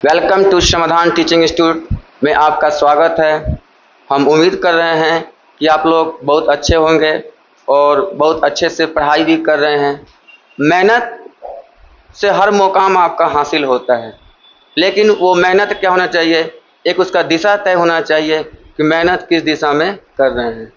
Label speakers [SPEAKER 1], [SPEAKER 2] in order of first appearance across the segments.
[SPEAKER 1] Welcome to समाधान teaching institute में आपका स्वागत है। हम उम्मीद कर रहे हैं कि आप लोग बहुत अच्छे होंगे और बहुत अच्छे से पढ़ाई भी कर रहे हैं। मेहनत से हर मुकाम आपका हासिल होता है, लेकिन वो मेहनत क्या होना चाहिए, एक उसका दिशा तय होना चाहिए कि मेहनत किस दिशा में कर रहे हैं।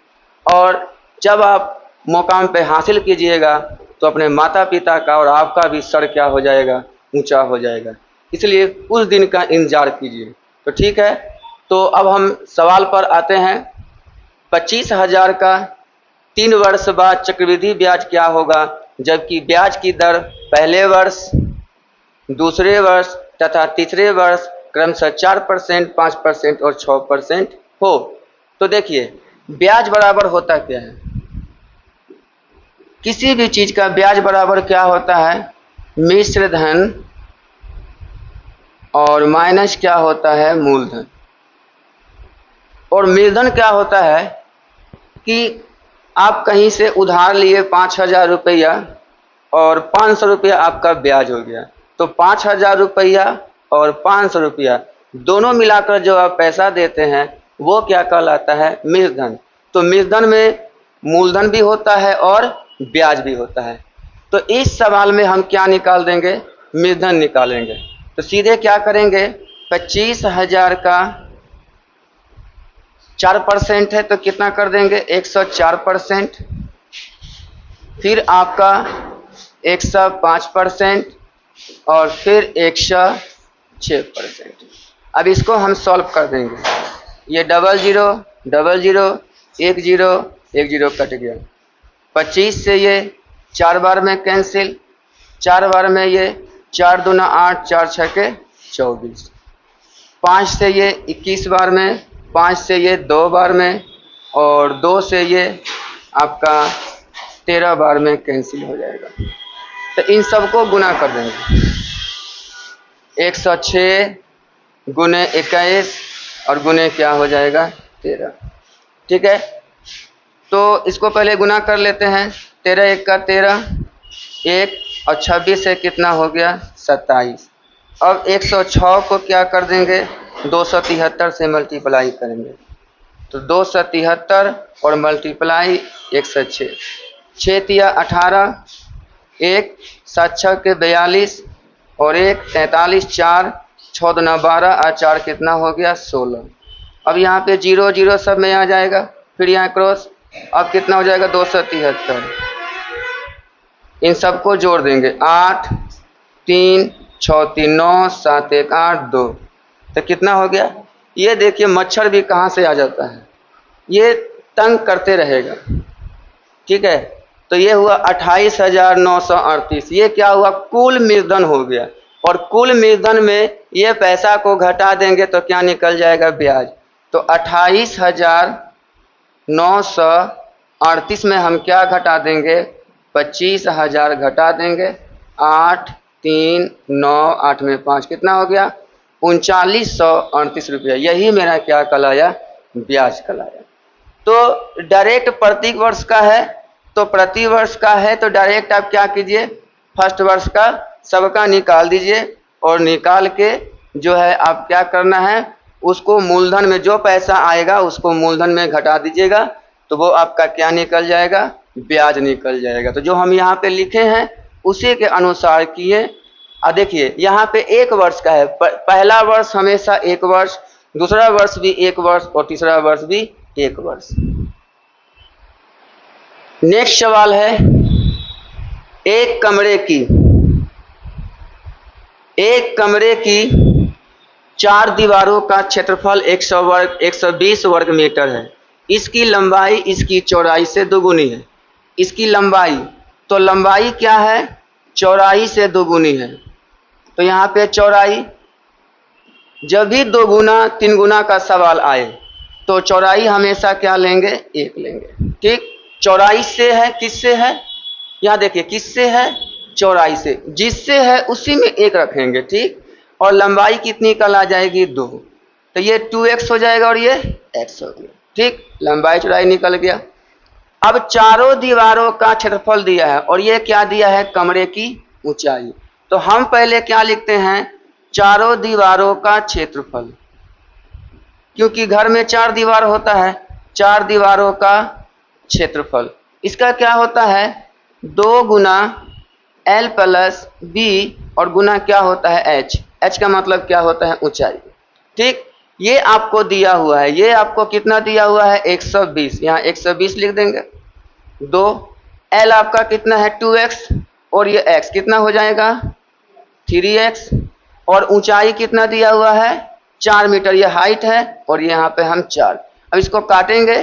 [SPEAKER 1] और जब आप मुकाम पे हासिल कीजिएगा तो अपने माता पिता का और आपका भी सर क्या हो जाएगा, ऊंचा हो जाएगा। इसलिए उस दिन का इंतजार कीजिए। तो ठीक है, तो अब हम सवाल पर आते हैं। 25,000 का 3 वर्ष बाद चक्रवृद्धि ब्याज क्या होगा, जबकि ब्याज की दर पहले वर्ष, दूसरे वर्ष तथा तीसरे वर्ष क्रमशः 4%, 5% और 6% हो। तो देखिए, ब्याज बराबर होता क्या है, किसी भी चीज का ब्याज बराबर क्या होता है, मिश्र धन और माइनस क्या होता है, मूलधन। और मूलधन क्या होता है कि आप कहीं से उधार लिए 5,000 रुपया और 500 रुपया आपका ब्याज हो गया, तो 5,000 रुपया और 500 रुपया दोनों मिलाकर जो आप पैसा देते हैं वो क्या कहलाता है, मूलधन। तो मूलधन में मूलधन भी होता है और ब्याज भी होता है। तो इस सवाल में हम क्या निकाल देंगे, मूलधन निकालेंगे। तो सीधे क्या करेंगे, 25,000 का 4% है तो कितना कर देंगे, 104%। फिर आपका 105% और फिर 106%। अब इसको हम सॉल्व कर देंगे। ये 00 00 10 10 कट गया। 25 से ये 4 बार में कैंसिल, 4 बार में ये 4 दूना 8, 4 छके 24। 5 से ये 21 बार में, 5 से ये 2 बार में और 2 से ये आपका 13 बार में कैंसिल हो जाएगा। तो इन सबको गुना कर देंगे। 106 गुने 21 और गुने क्या हो जाएगा, 13। ठीक है, तो इसको पहले गुना कर लेते हैं। 13 1 का 13, 1 और 26 से कितना हो गया, 27। अब 106 को क्या कर देंगे, 273 से मल्टीप्लाई करेंगे। तो 273 और मल्टीप्लाई 106, 6 तिया 18, 1 7 6 के 42 और 1 43, 4 6 दूना 12 और 4 कितना हो गया, 16। अब यहाँ पे 0 0 सब में आ जाएगा, फिर यहाँ क्रॉस। अब कितना हो जाएगा, 273। इन सबको जोड़ देंगे, 8 3 6 3 9 7 1 8 2। तो कितना हो गया, ये देखिए मच्छर भी कहाँ से आ जाता है, ये तंग करते रहेगा। ठीक है, तो ये हुआ 28,938। ये क्या हुआ, कुल मूलधन हो गया। और कुल मूलधन में ये पैसा को घटा देंगे तो क्या निकल जाएगा, ब्याज। तो 28,938 में हम क्या घटा देंगे, 25,000 घटा देंगे। 8 3 9 8 में 5 कितना हो गया, 3938 रुपया। यही मेरा क्या कहलाया, ब्याज कहलाया। तो डायरेक्ट प्रति वर्ष का है, तो प्रति वर्ष का है तो डायरेक्ट आप क्या कीजिए, फर्स्ट वर्ष का सबका निकाल दीजिए और निकाल के जो है आप क्या करना है, उसको मूलधन में जो पैसा आएगा उसको मूलधन में घटा दीजिएगा, तो वो आपका क्या निकल जाएगा, ब्याज निकल जाएगा। तो जो हम यहाँ पे लिखे हैं उसी के अनुसार किए। देखिए यहाँ पे 1 वर्ष का है, पहला वर्ष हमेशा 1 वर्ष, दूसरा वर्ष भी 1 वर्ष और तीसरा वर्ष भी 1 वर्ष। नेक्स्ट सवाल है, एक कमरे की 4 दीवारों का क्षेत्रफल 120 वर्ग मीटर है। इसकी लंबाई इसकी चौड़ाई से दोगुनी है। इसकी लंबाई, तो लंबाई क्या है, चौड़ाई से दोगुनी है। तो यहाँ पे चौड़ाई, जब भी 2 गुना 3 गुना का सवाल आए तो चौड़ाई हमेशा क्या लेंगे, 1 लेंगे। ठीक, चौड़ाई से है, किससे है, यहाँ देखिए किससे है, चौड़ाई से, जिससे है उसी में 1 रखेंगे। ठीक, और लंबाई कितनी कल आ जाएगी, 2। तो ये 2x हो जाएगा और ये x हो गया। ठीक, लंबाई चौड़ाई निकल गया। अब चारों दीवारों का क्षेत्रफल दिया है और ये क्या दिया है, कमरे की ऊंचाई। तो हम पहले क्या लिखते हैं, चारों दीवारों का क्षेत्रफल, क्योंकि घर में 4 दीवार होता है, 4 दीवारों का क्षेत्रफल। इसका क्या होता है 2 गुना L प्लस B और गुना क्या होता है H। H का मतलब क्या होता है ऊंचाई। ठीक, ये आपको दिया हुआ है, ये आपको कितना दिया हुआ है 120, यहाँ 120 लिख देंगे। 2 L आपका कितना है 2x और ये x कितना हो जाएगा 3x और ऊंचाई कितना दिया हुआ है 4 मीटर, ये हाइट है और यहाँ पे हम 4। अब इसको काटेंगे,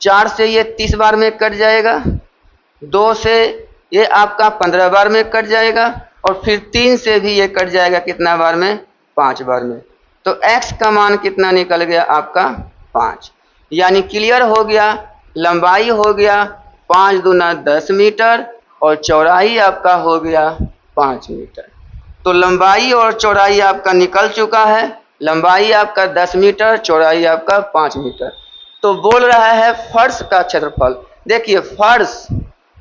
[SPEAKER 1] 4 से ये 30 बार में कट जाएगा, 2 से ये आपका 15 बार में कट जाएगा और फिर 3 से भी ये कट जाएगा कितना बार में 5 बार में। तो x का मान कितना निकल गया आपका 5, यानी क्लियर हो गया। लंबाई हो गया 5 दूना 10 मीटर और चौड़ाई आपका हो गया 5 मीटर। तो लंबाई और चौड़ाई आपका निकल चुका है, लंबाई आपका 10 मीटर, चौड़ाई आपका 5 मीटर। तो बोल रहा है फर्श का क्षेत्रफल। देखिए फर्श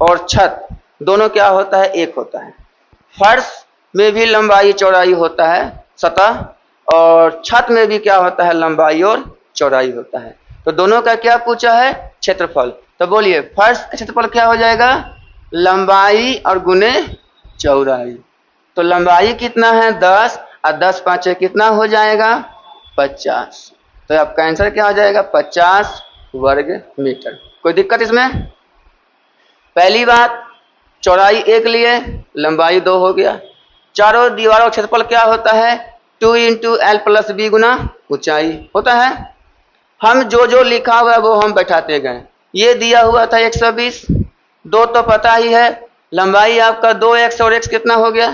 [SPEAKER 1] और छत दोनों क्या होता है एक होता है, फर्श में भी लंबाई चौड़ाई होता है सतह, और छत में भी क्या होता है लंबाई और चौड़ाई होता है। तो दोनों का क्या पूछा है क्षेत्रफल। तो बोलिए फर्श का क्षेत्रफल क्या हो जाएगा लंबाई और गुने चौड़ाई। तो लंबाई कितना है 10 और 10 पाँचे कितना हो जाएगा 50। तो आपका आंसर क्या हो जाएगा 50 वर्ग मीटर। कोई दिक्कत इसमें। पहली बात चौड़ाई 1 लिए, लंबाई 2 हो गया। चारों दीवारों का क्षेत्रफल क्या होता है 2 इंटू L प्लस B गुना ऊंचाई होता है। हम जो लिखा हुआ है वो हम बैठाते गए। ये दिया हुआ था 120, 2 तो पता ही है, लंबाई आपका 2x और x कितना हो गया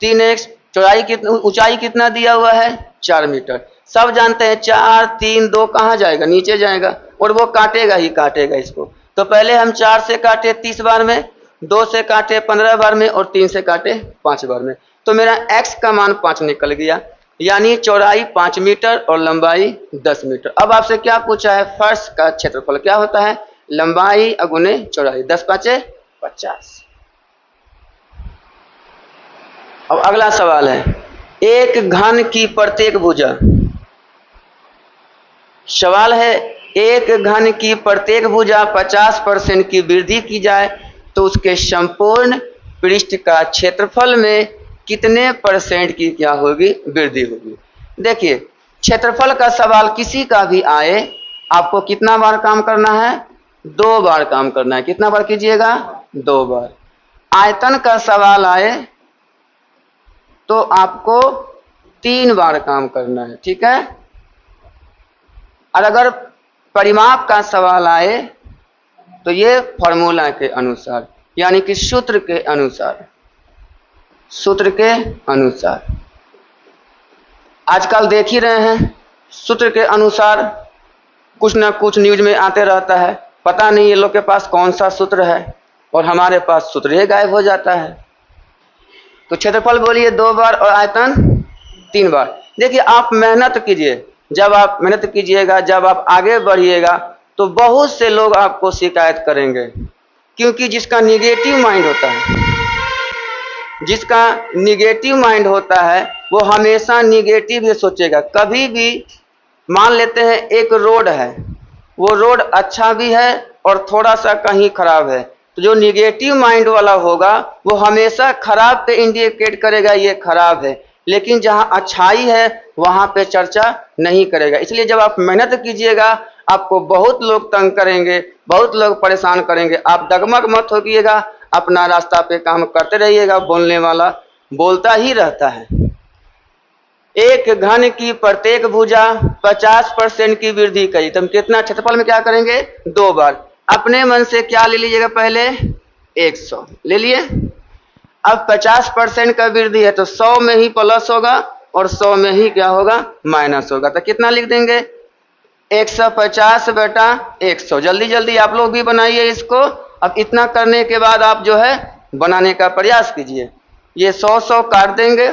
[SPEAKER 1] 3x, चौड़ाई कितना ऊंचाई कितना दिया हुआ है 4 मीटर। सब जानते हैं 4 3 2 कहाँ जाएगा नीचे जाएगा और वो काटेगा ही काटेगा इसको। तो पहले हम 4 से काटे 30 बार में, 2 से काटे 15 बार में और 3 से काटे 5 बार में। तो मेरा x का मान 5 निकल गया, यानी चौड़ाई 5 मीटर और लंबाई 10 मीटर। अब आपसे क्या पूछा है फर्श का क्षेत्रफल क्या होता है लंबाई अगुने चौड़ाई, 10 पाँचे 50। अब अगला सवाल है एक घन की प्रत्येक भुजा। सवाल है एक घन की प्रत्येक भुजा 50% की वृद्धि की जाए तो उसके संपूर्ण पृष्ठ का क्षेत्रफल में कितने % की क्या होगी वृद्धि होगी। देखिए क्षेत्रफल का सवाल किसी का भी आए आपको कितना बार काम करना है 2 बार काम करना है। कितना बार कीजिएगा 2 बार। आयतन का सवाल आए तो आपको 3 बार काम करना है, ठीक है। और अगर परिमाप का सवाल आए तो ये फॉर्मूला के अनुसार यानी कि सूत्र के अनुसार, सूत्र के अनुसार आजकल देख ही रहे हैं सूत्र के अनुसार कुछ ना कुछ न्यूज में आते रहता है। पता नहीं ये लोग के पास कौन सा सूत्र है और हमारे पास सूत्र ही गायब हो जाता है। तो क्षेत्रफल बोलिए 2 बार और आयतन 3 बार। देखिए आप मेहनत कीजिए, जब आप मेहनत कीजिएगा जब आप आगे बढ़िएगा तो बहुत से लोग आपको शिकायत करेंगे, क्योंकि जिसका निगेटिव माइंड होता है, जिसका निगेटिव माइंड होता है वो हमेशा निगेटिव ही सोचेगा। कभी भी मान लेते हैं एक रोड है, वो रोड अच्छा भी है और थोड़ा सा कहीं खराब है, तो जो निगेटिव माइंड वाला होगा वो हमेशा खराब पे इंडिकेट करेगा ये खराब है, लेकिन जहां अच्छाई है वहां पे चर्चा नहीं करेगा। इसलिए जब आप मेहनत कीजिएगा आपको बहुत लोग तंग करेंगे, बहुत लोग परेशान करेंगे, आप डगमग मत होइएगा, अपना रास्ता पे काम करते रहिएगा। बोलने वाला बोलता ही रहता है। एक घन की प्रत्येक भुजा 50% की वृद्धि करी तो हम कितना क्षेत्रफल में क्या करेंगे 2 बार। अपने मन से क्या ले लीजिएगा पहले 100 ले लिए। अब 50% का वृद्धि है तो 100 में ही प्लस होगा और 100 में ही क्या होगा माइनस होगा। तो कितना लिख देंगे 150 बटा 100। जल्दी जल्दी आप लोग भी बनाइए इसको। अब इतना करने के बाद आप जो है बनाने का प्रयास कीजिए। ये 100 काट देंगे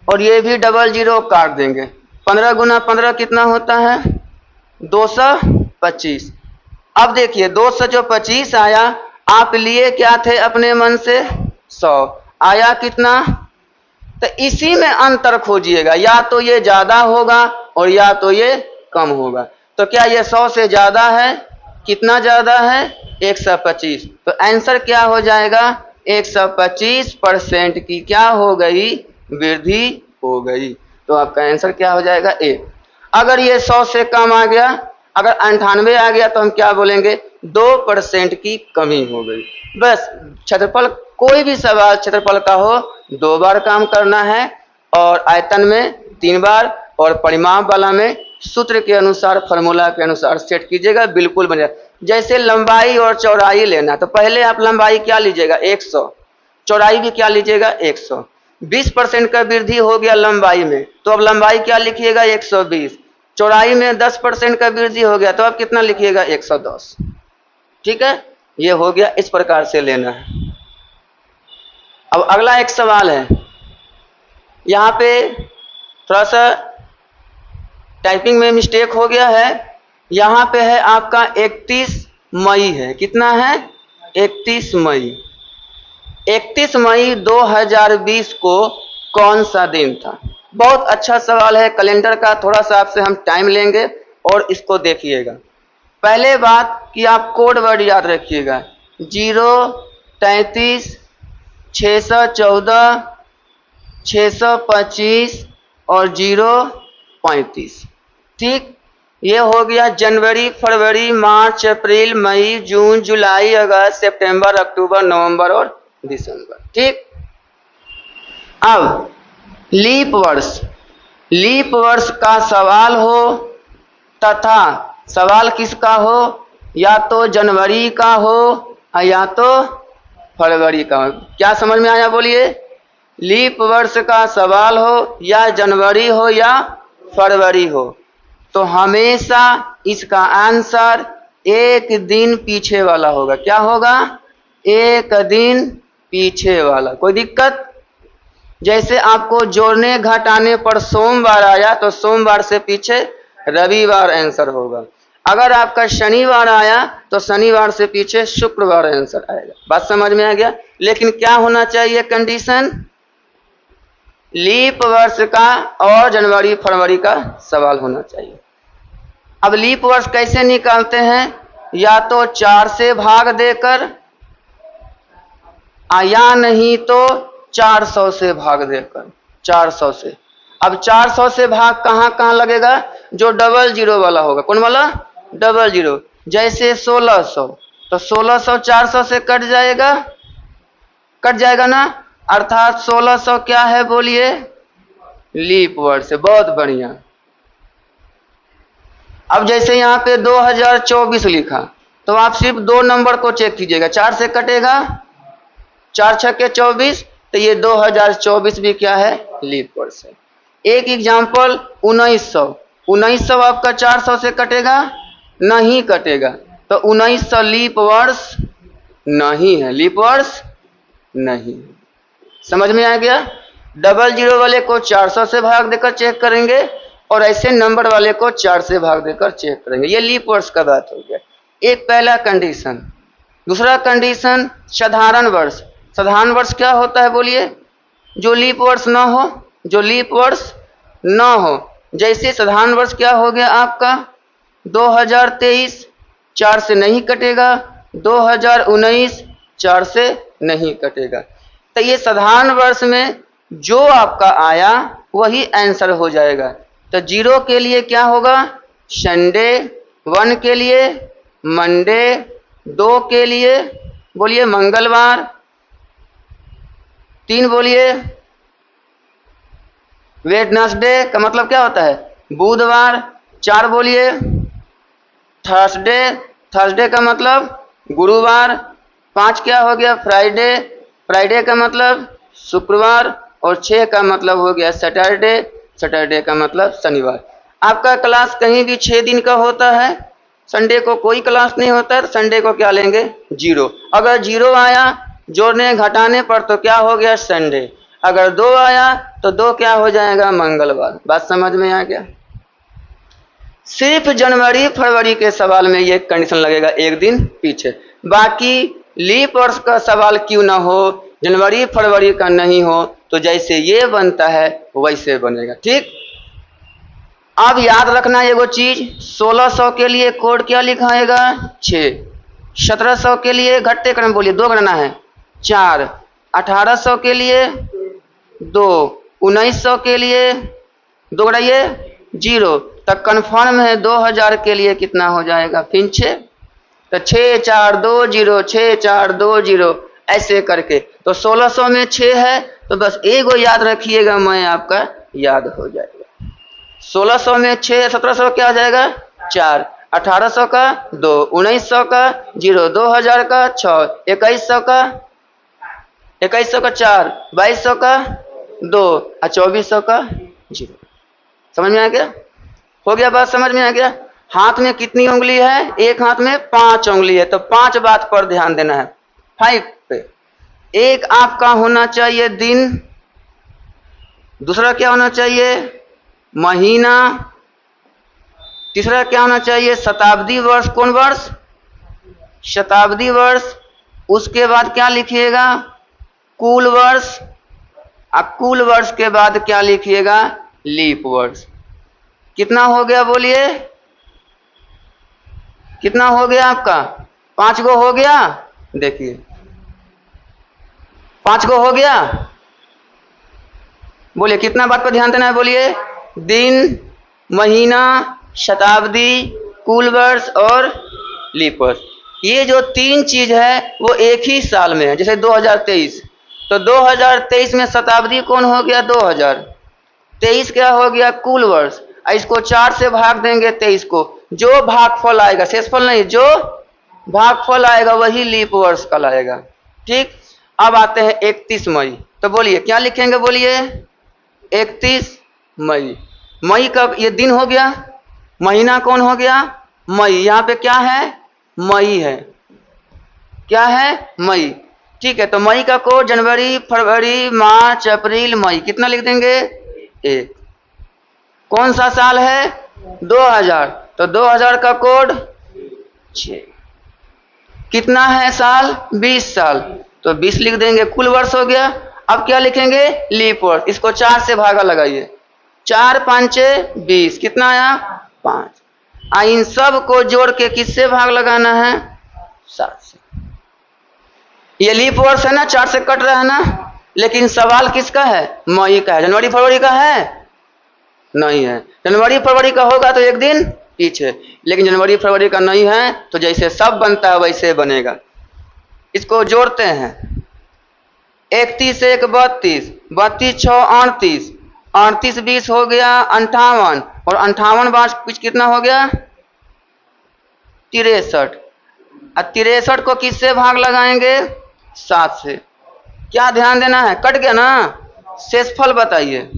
[SPEAKER 1] और ये भी 00 काट देंगे। 15 गुना 15 कितना होता है 225। अब देखिए 225 आया, आप लिए क्या थे अपने मन से 100 आया कितना तो इसी में अंतर खोजिएगा, या तो ये ज्यादा होगा और या तो ये कम होगा। तो क्या ये 100 से ज्यादा है? कितना ज्यादा है? 125। तो आंसर क्या हो जाएगा? 125% की क्या हो गई? वृद्धि हो गई। तो आपका आंसर क्या हो जाएगा? ए। अगर ये 100 से कम आ गया, अगर 98 आ गया, तो हम क्या बोलेंगे? 2% की कमी हो गई। बस क्षेत्रफल, कोई भी सवाल क्षेत्रफल का हो 2 बार काम करना है, और आयतन में 3 बार, और परिमाप वाला में सूत्र के अनुसार, फॉर्मूला के अनुसार सेट कीजिएगा, बिल्कुल बन जाएगा। जैसे लंबाई और चौड़ाई लेना, तो पहले आप लंबाई क्या लीजिएगा? 100, चौड़ाई भी क्या लीजिएगा? 100। 20% का वृद्धि हो गया लंबाई में, तो अब लंबाई क्या लिखिएगा? 120। चौड़ाई में 10% का वृद्धि हो गया, तो अब कितना लिखिएगा? 110। ठीक है, ये हो गया, इस प्रकार से लेना है। अब अगला एक सवाल है, यहाँ पे थोड़ा सा टाइपिंग में मिस्टेक हो गया है। यहाँ पे है आपका 31 मई है। कितना है? 31 मई। 31 मई 2020 को कौन सा दिन था? बहुत अच्छा सवाल है। कैलेंडर का थोड़ा सा आपसे हम टाइम लेंगे और इसको देखिएगा। पहले बात कि आप कोड वर्ड याद रखिएगा, 033 614 625 और 035। ठीक, ये हो गया जनवरी, फरवरी, मार्च, अप्रैल, मई, जून, जुलाई, अगस्त, सितंबर, अक्टूबर, नवंबर और दिसंबर। ठीक, अब लीप वर्ष, लीप वर्ष का सवाल हो तथा सवाल किसका हो? या तो जनवरी का हो या तो फरवरी का हो। क्या समझ में आया? बोलिए। लीप वर्ष का सवाल हो या जनवरी हो या फरवरी हो, तो हमेशा इसका आंसर एक दिन पीछे वाला होगा। क्या होगा? एक दिन पीछे वाला। कोई दिक्कत? जैसे आपको जोड़ने घटाने पर सोमवार आया, तो सोमवार से पीछे रविवार आंसर होगा। अगर आपका शनिवार आया, तो शनिवार से पीछे शुक्रवार आंसर आएगा। बात समझ में आ गया? लेकिन क्या होना चाहिए कंडीशन? लीप वर्ष का और जनवरी फरवरी का सवाल होना चाहिए। अब लीप वर्ष कैसे निकालते हैं? या तो 4 से भाग देकर, या नहीं तो 400 से भाग देकर। 400 से, अब 400 से भाग कहाँ कहाँ लगेगा? जो डबल जीरो वाला होगा। कौन वाला? Double zero. जैसे 1600, तो 1600 400 से कट जाएगा, कट जाएगा ना, अर्थात 1600 क्या है? बोलिए, लीप वर्ष है। बहुत बढ़िया। अब जैसे यहाँ पे 2024 लिखा, तो आप सिर्फ 2 नंबर को चेक कीजिएगा। 4 से कटेगा, 4 छक्के 24, तो ये 2024 भी क्या है? लीप वर्ष है। एक एग्जाम्पल 1900, 1900 आपका 400 से कटेगा? नहीं कटेगा, तो 1900 लीप वर्ष नहीं है। लीप वर्ष नहीं। समझ में आ गया? डबल जीरो वाले को 400 से भाग देकर चेक करेंगे, और ऐसे नंबर वाले को 4 से भाग देकर चेक करेंगे। ये लीप वर्ष का बात हो गया। एक पहला कंडीशन। दूसरा कंडीशन साधारण वर्ष। साधारण वर्ष क्या होता है? बोलिए। जो लीप वर्ष ना हो, जो लीप वर्ष ना हो। जैसे साधारण वर्ष क्या हो गया आपका? 2023 4 से नहीं कटेगा, 2019 4 से नहीं कटेगा। तो ये साधारण वर्ष में जो आपका आया वही आंसर हो जाएगा। तो 0 के लिए क्या होगा? संडे, 1 के लिए मंडे, 2 के लिए बोलिए मंगलवार, 3 बोलिए वेडनेसडे का मतलब क्या होता है? बुधवार, 4 बोलिए थर्सडे, थर्सडे का मतलब गुरुवार, 5 क्या हो गया? फ्राइडे, फ्राइडे का मतलब शुक्रवार, और 6 का मतलब हो गया सैटरडे, सैटरडे का मतलब शनिवार। आपका क्लास कहीं भी 6 दिन का होता है, संडे को कोई क्लास नहीं होता है, संडे को क्या लेंगे? 0। अगर 0 आया जोड़ने घटाने पर, तो क्या हो गया? संडे। अगर 2 आया तो 2 क्या हो जाएगा? मंगलवार। बात समझ में आ गया? सिर्फ जनवरी फरवरी के सवाल में ये कंडीशन लगेगा, एक दिन पीछे। बाकी लीप वर्ष का सवाल क्यों ना हो, जनवरी फरवरी का नहीं हो, तो जैसे ये बनता है वैसे बनेगा। ठीक, अब याद रखना एगो चीज, 1600 के लिए कोड क्या लिखाएगा 6, 1700 के लिए घटते क्रम बोलिए 2 गणना है 4, 1800 के लिए 2, 1900 के लिए 2 गड़ाइए 0, तक कन्फर्म है 2000 के लिए कितना हो जाएगा फिर 6, तो 6 4 2 0 6 4 2 0 ऐसे करके। तो 1600 में 6 है तो बस एगो याद रखिएगा, मैं आपका याद हो जाएगा। 1600 में 6, 1700 क्या हो जाएगा 4, 1800 का 2, 1900 का 0, 2000 का 6, 2100 का 4, 2200 का 2 और 2400 का 0। समझ में आ गया? हो गया बात समझ में आ गया? हाथ में कितनी उंगली है? एक हाथ में 5 उंगली है, तो 5 बात पर ध्यान देना है। 5 पे एक आपका होना चाहिए दिन, दूसरा क्या होना चाहिए महीना, तीसरा क्या होना चाहिए शताब्दी वर्ष। कौन वर्ष? शताब्दी वर्ष। उसके बाद क्या लिखिएगा कुल वर्ष, और कुल वर्ष के बाद क्या लिखिएगा लीप वर्ष। कितना हो गया बोलिए, कितना हो गया आपका? 5 गो हो गया। देखिए 5 गो हो गया। बोलिए कितना बात पर ध्यान देना है बोलिए? दिन, महीना, शताब्दी, कुल वर्ष और लीप वर्ष। ये जो 3 चीज है वो एक ही साल में है। जैसे 2023, तो 2023 में शताब्दी कौन हो गया 2000, 23 क्या हो गया कुल वर्ष। इसको 4 से भाग देंगे 23 को, जो भागफल आएगा, शेषफल नहीं, जो भागफल आएगा वही लीप वर्ष कहलाएगा। ठीक, अब आते हैं 31 मई। तो बोलिए क्या लिखेंगे बोलिए 31 मई। मई का ये दिन हो गया, महीना कौन हो गया मई। यहाँ पे क्या है मई है, क्या है मई। ठीक है, तो मई का कोड जनवरी, फरवरी, मार्च, अप्रैल, मई। कितना लिख देंगे 1। कौन सा साल है 2000, तो 2000 का कोड 6। कितना है साल 20 साल, तो 20 लिख देंगे। कुल वर्ष हो गया। अब क्या लिखेंगे लीप वर्ष। इसको 4 से भागा लगाइए, 4 5 20, कितना आया 5। इन सब को जोड़ के किससे भाग लगाना है 7 से। ये लीप वर्ष है ना, 4 से कट रहा है ना, लेकिन सवाल किसका है मई का है। जनवरी फरवरी का है नहीं है। जनवरी फरवरी का होगा तो एक दिन पीछे, लेकिन जनवरी फरवरी का नहीं है, तो जैसे सब बनता है वैसे बनेगा। इसको जोड़ते हैं 31 1 32, 32 6 38, 38 20 हो गया 58, और 58 5 कितना हो गया 63। और 63 को किससे भाग लगाएंगे 7 से। क्या ध्यान देना है, कट गया ना। शेषफल बताइए,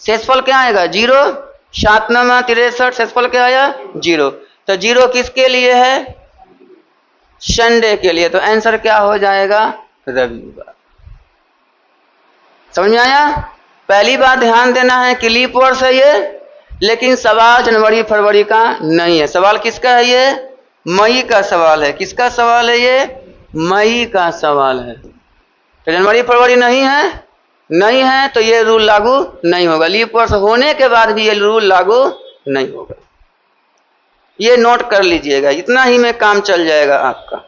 [SPEAKER 1] शेषफल क्या आएगा 0। 7 9 63, शेषफल क्या आया 0। तो 0 किसके लिए है संडे के लिए, तो आंसर क्या हो जाएगा रविवार। समझ में आया? पहली बात ध्यान देना है कि लीप वर्ष है ये, लेकिन सवाल जनवरी फरवरी का नहीं है। सवाल किसका है ये मई का सवाल है। किसका सवाल है ये मई का सवाल है। तो जनवरी फरवरी नहीं है, नहीं है तो ये रूल लागू नहीं होगा। लीप वर्ष होने के बाद भी ये रूल लागू नहीं होगा। ये नोट कर लीजिएगा, इतना ही में काम चल जाएगा आपका।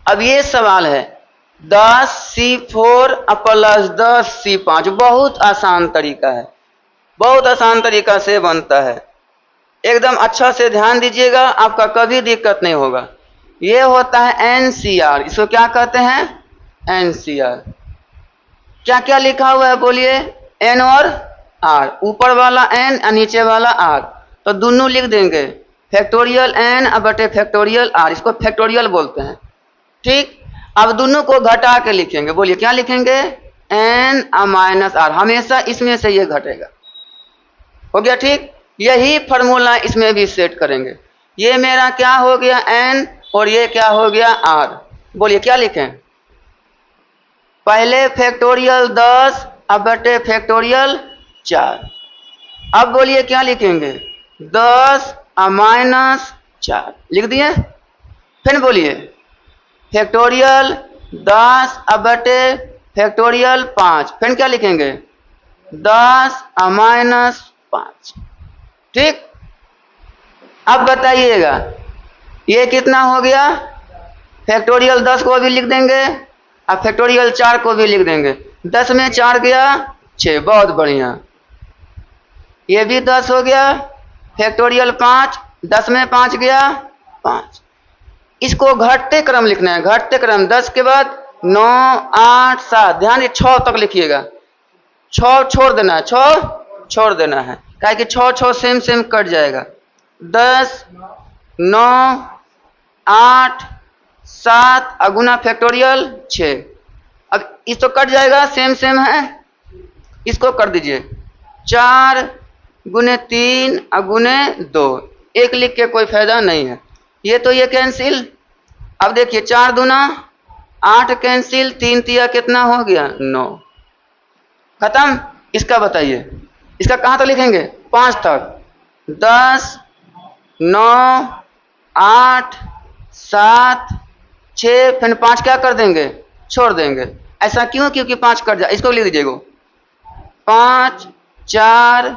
[SPEAKER 1] अब ये सवाल है 10C4 प्लस 10C5। बहुत आसान तरीका है, बहुत आसान तरीका से बनता है। एकदम अच्छा से ध्यान दीजिएगा, आपका कभी दिक्कत नहीं होगा। ये होता है NCR। इसको क्या कहते हैं NCR। क्या क्या लिखा हुआ है बोलिए N और R। ऊपर वाला N और नीचे वाला R, तो दोनों लिख देंगे फैक्टोरियल N बटे फैक्टोरियल R। इसको फैक्टोरियल बोलते हैं। ठीक, अब दोनों को घटा के लिखेंगे। बोलिए क्या लिखेंगे N माइनस R। हमेशा इसमें से ये घटेगा। हो गया ठीक। यही फॉर्मूला इसमें भी सेट करेंगे। ये मेरा क्या हो गया N और ये क्या हो गया R। बोलिए क्या लिखें पहले फैक्टोरियल 10 अब बटे फैक्टोरियल 4। अब बोलिए क्या लिखेंगे 10 माइनस 4 लिख दिए। फिर बोलिए फैक्टोरियल 10 अब बटे फैक्टोरियल 5, फिर क्या लिखेंगे 10 माइनस 5। ठीक, अब बताइएगा ये कितना हो गया, फैक्टोरियल 10 को भी लिख देंगे और फैक्टोरियल 4 को भी लिख देंगे। 10 में 4 गया 6, बहुत बढ़िया। ये भी 10 हो गया, फैक्टोरियल 5, 10 में 5 गया 5। इसको घटते क्रम लिखना है, घटते क्रम। 10 के बाद 9 8 7, ध्यान ये 6 तक लिखिएगा। 6 छोड़ देना है, 6 छोड़ देना है, काहे कि 6 6 सेम सेम कट जाएगा। 10 9 8 7 अगुना फैक्टोरियल 6। अब इस तो कट जाएगा, सेम सेम है, इसको कर दीजिए 4 गुने 3 अगुने 2। 1 लिख के कोई फायदा नहीं है, ये तो ये कैंसिल। अब देखिए 4 दूना 8 कैंसिल, 3 तिया कितना हो गया 9, खत्म। इसका बताइए, इसका कहां तक लिखेंगे 5 तक। 10 9 8 7 6, फिर 5 क्या कर देंगे छोड़ देंगे। ऐसा क्यों, क्योंकि 5 कट जाए। इसको लिख दीजिएगा 5 4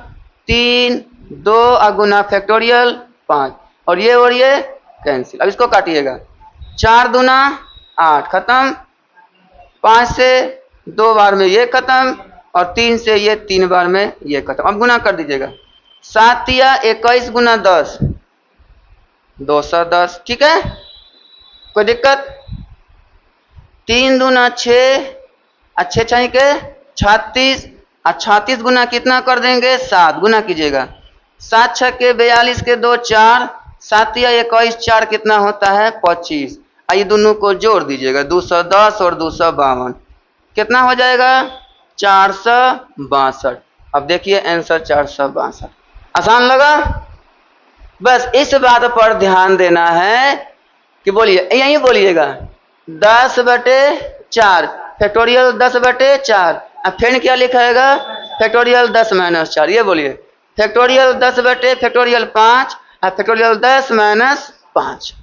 [SPEAKER 1] 3 2 अगुना फैक्टोरियल 5, और ये कैंसिल। अब इसको काटिएगा 4 दूना 8, खत्म। 5 से 2 बार में ये खत्म, और 3 से ये 3 बार में ये खत्म। अब गुना कर दीजिएगा 7 तिया 21 गुना 10 210। ठीक है, कोई दिक्कत। 3 दूना 6, अच्छे चाहिए के 36, और 36 गुना कितना कर देंगे 7, गुना कीजिएगा 7 6 के 42 के 2 4, 7 या 21 4 कितना होता है 25। आइए दोनों को जोड़ दीजिएगा 210 और 252 कितना हो जाएगा 462। अब देखिए आंसर 462। आसान लगा। बस इस बात पर ध्यान देना है कि बोलिए, यही बोलिएगा 10 बटे 4 फैक्टोरियल 10 बटे 4। अब फिर क्या लिखाएगा फैक्टोरियल 10 माइनस 4। ये बोलिए फैक्टोरियल 10 बटे फैक्टोरियल 5 और फैक्टोरियल 10 माइनस 5।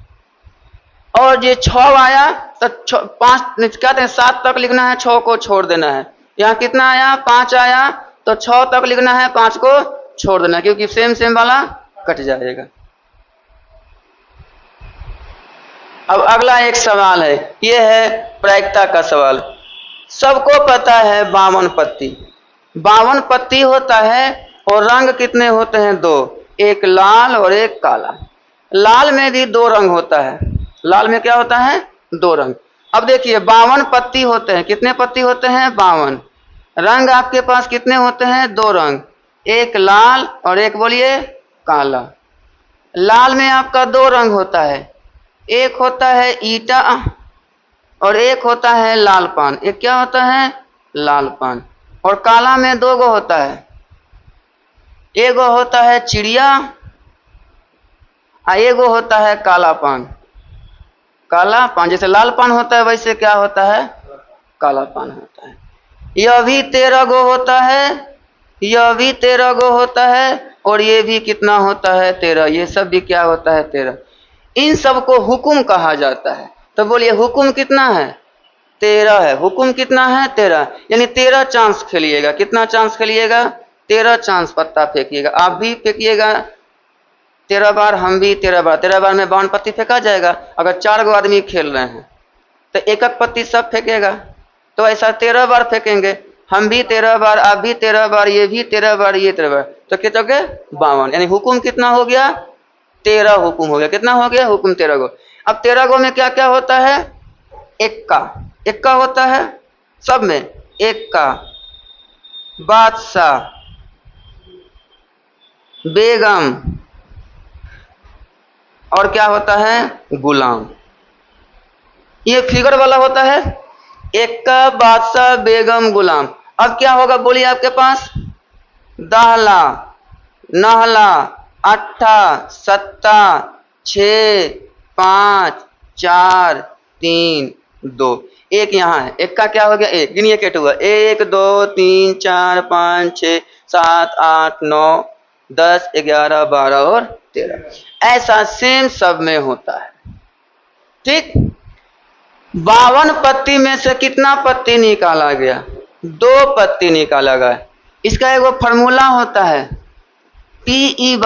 [SPEAKER 1] और ये 6 आया तो 5 क्या कहते हैं 7 तक लिखना है, 6 को छोड़ देना है। यहाँ कितना आया 5 आया तो 6 तक लिखना है, 5 को छोड़ देना है, क्योंकि सेम सेम वाला कट जाएगा। अब अगला एक सवाल है, ये है प्रायिकता का सवाल। सबको पता है 52 पत्ती, 52 पत्ती होता है और रंग कितने होते हैं 2, एक लाल और एक काला। लाल में भी 2 रंग होता है, लाल में क्या होता है 2 रंग। अब देखिए 52 पत्ती होते हैं, कितने पत्ती होते हैं 52। रंग आपके पास कितने होते हैं 2 रंग, एक लाल और एक बोलिए काला। लाल में आपका 2 रंग होता है, एक होता है ईटा और एक होता है लाल पान। एक क्या होता है लाल पान। और काला में 2 गो होता है, एक होता है चिड़िया और एक होता है काला पान। काला पान जैसे लाल पान होता है वैसे क्या होता है काला पान होता है। यह भी 13 गो होता है, यह भी 13 गो होता है, और ये भी कितना होता है 13। ये सब भी क्या होता है 13। इन सबको हुकुम कहा जाता है। तो बोलिए हुकुम कितना है 13 है। हुकुम कितना है 13, यानी 13 चांस खेलिएगा। कितना चांस खेलिएगा 13 चांस पत्ता फेंकिएगा। आप भी फेंकिएगा 13 बार, हम भी 13 बार। 13 बार में 52 पत्ती फेंका जाएगा। अगर 4 गो आदमी खेल रहे हैं तो एक एक पत्ती सब फेंकेगा, तो ऐसा 13 बार फेंकेंगे। हम भी 13 बार, आप भी 13 बार, ये भी 13 बार, ये 13 बार, तो कितना हो गया 52। यानी हुकुम कितना हो गया 13 हुकुम हो गया। कितना हो गया हुकुम 13 गो। अब 13 गो में क्या क्या होता है, एक्का होता है सब में, एक्का, बादशाह, बेगम, और क्या होता है गुलाम। ये फिगर वाला होता है एक्का, बादशाह, बेगम, गुलाम। अब क्या होगा बोलिए आपके पास दाहला, नहला, अट्ठा, सत्ता, 6 5 4 3 2। एक यहाँ है, एक का क्या हो गया एक, गिनिए कैट हुआ 1 2 3 4 5 6 7 8 9 10 11 12 और 13। ऐसा सेम सब में होता है। ठीक, 52 पत्ती में से कितना पत्ती निकाला गया? 2 पत्ती निकाला गया। इसका एक फॉर्मूला होता है पीई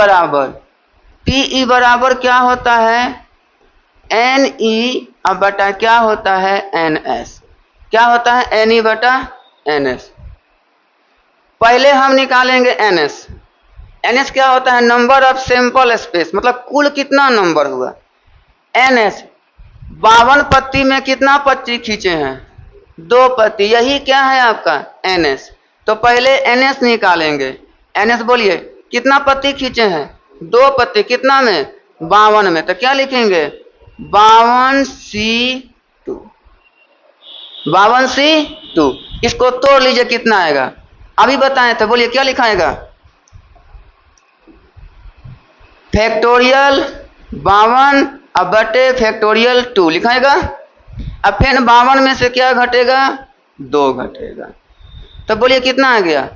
[SPEAKER 1] बराबर क्या होता है? NE अब बटा क्या होता है? NS। क्या होता है? NE बटा NS। पहले हम निकालेंगे NS। NS क्या होता है? नंबर ऑफ सैंपल स्पेस, मतलब कुल कितना नंबर हुआ। NS 52 पत्ती में कितना पत्ती खींचे हैं? 2 पत्ती। यही क्या है आपका? NS। तो पहले NS निकालेंगे। NS बोलिए कितना पत्ती खींचे हैं? 2 पत्ती। कितना में? 52 में। तो क्या लिखेंगे? 52C2। 52C2। इसको तोड़ लीजिए, कितना आएगा? अभी बताएं तो बोलिए क्या लिखाएगा? फैक्टोरियल 52 अब बटे फैक्टोरियल 2 लिखाएगा। अब फिर 52 में से क्या घटेगा? 2 घटेगा। तो बोलिए कितना आ गया?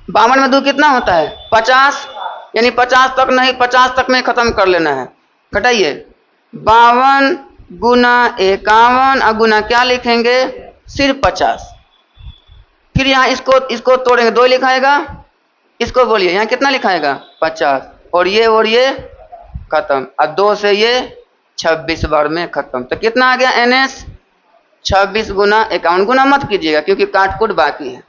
[SPEAKER 1] 52 में 2 कितना होता है? 50। यानी 50 तक नहीं, 50 तक में खत्म कर लेना है। घटाइए 52 गुना 51 और गुना क्या लिखेंगे? सिर्फ 50। फिर यहाँ इसको तोड़ेंगे, 2 लिखाएगा। इसको बोलिए यहाँ कितना लिखाएगा? 50। और ये खत्म। और 2 से ये 26 बार में खत्म। तो कितना आ गया? NS 26 गुना 51। गुना मत कीजिएगा क्योंकि काटकुट बाकी है।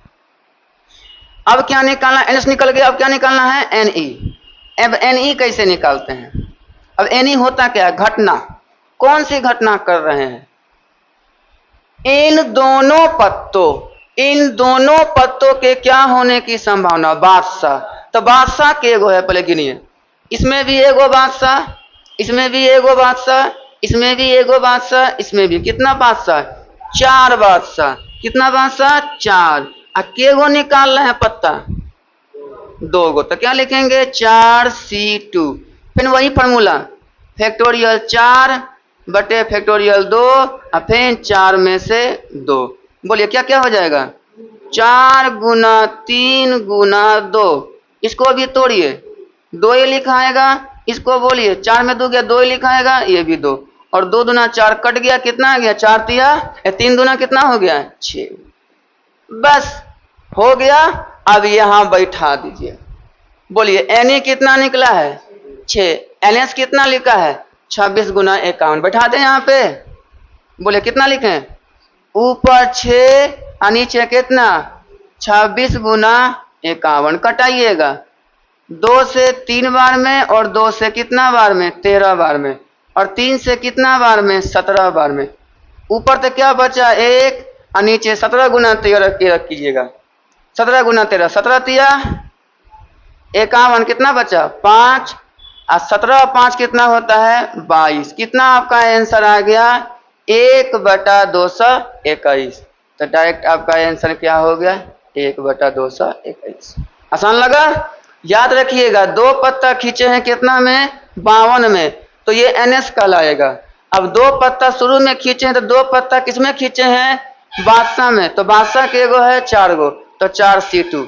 [SPEAKER 1] अब क्या निकालना? NS निकल गया। अब क्या निकालना है? NE। अब NE कैसे निकालते हैं? अब NE होता क्या? घटना। कौन सी घटना कर रहे हैं? इन दोनों पत्तों के क्या होने की संभावना? बादशाह। तो बादशाह के एगो है, पहले गिनिए। इसमें भी एगो बादशाह, इसमें भी एगो बादशाह, इसमें भी एगो बादशाह, इसमें भी। कितना बादशाह? 4 बादशाह। कितना बादशाह? 4। केगो निकाल रहे हैं पत्ता? 2 गो। तो क्या लिखेंगे? 4C2। फिर वही फॉर्मूला फैक्टोरियल 4 बटे फैक्टोरियल 2 और फिर 4 में से 2। बोलिए क्या क्या हो जाएगा? 4 गुना 3 गुना 2। इसको भी तोड़िए, 2 ही लिखाएगा। इसको बोलिए 4 में 2 गया, 2 ही लिखाएगा। ये भी 2 और 2 दूना 4 कट गया। कितना आ गया? 4 तिया 3 दूना कितना हो गया? 6। बस हो गया। अब यहां बैठा दीजिए। बोलिए NE कितना निकला है? 6। NS कितना लिखा है? 26 गुना 51। बैठा दें यहाँ पे। बोले कितना लिखें? ऊपर 6 और नीचे कितना? 26 गुना 51। कटाइएगा 2 से 3 बार में और 2 से कितना बार में? 13 बार में। और 3 से कितना बार में? 17 बार में। ऊपर तक क्या बचा? 1 और नीचे 17 गुना 13 कीजिएगा। 17 गुना 13 17 तिया 51। कितना बचा? 5 और 17 और 5 कितना होता है? 22। कितना आपका आंसर आ गया? 1/221। तो डायरेक्ट आपका आंसर क्या हो गया? 1/221। आसान लगा? याद रखिएगा 2 पत्ता खींचे हैं कितना में? 52 में। तो ये NS कहलाएगा। अब 2 पत्ता शुरू में खींचे हैं तो 2 पत्ता किसमें खींचे हैं? बादशाह में। तो बादशाह के एगो है 4 गो। तो 4C2।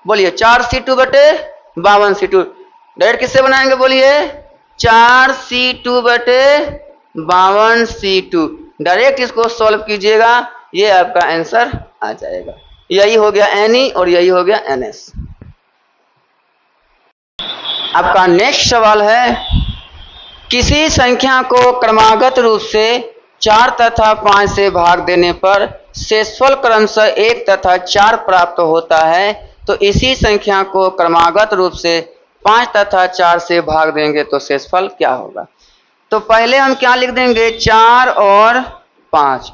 [SPEAKER 1] बोलिए 4C2 बटे 52C2। डायरेक्ट किससे बनाएंगे? बोलिए 4C2 बटे 52C2। डायरेक्ट इसको सॉल्व कीजिएगा, ये आपका आंसर आ जाएगा। यही हो गया NE और यही हो गया NS। आपका नेक्स्ट सवाल है, किसी संख्या को क्रमागत रूप से 4 तथा 5 से भाग देने पर शेषफल क्रमशः 1 तथा 4 प्राप्त होता है, तो इसी संख्या को क्रमागत रूप से 5 तथा 4 से भाग देंगे तो शेषफल क्या होगा? तो पहले हम क्या लिख देंगे? 4 और 5।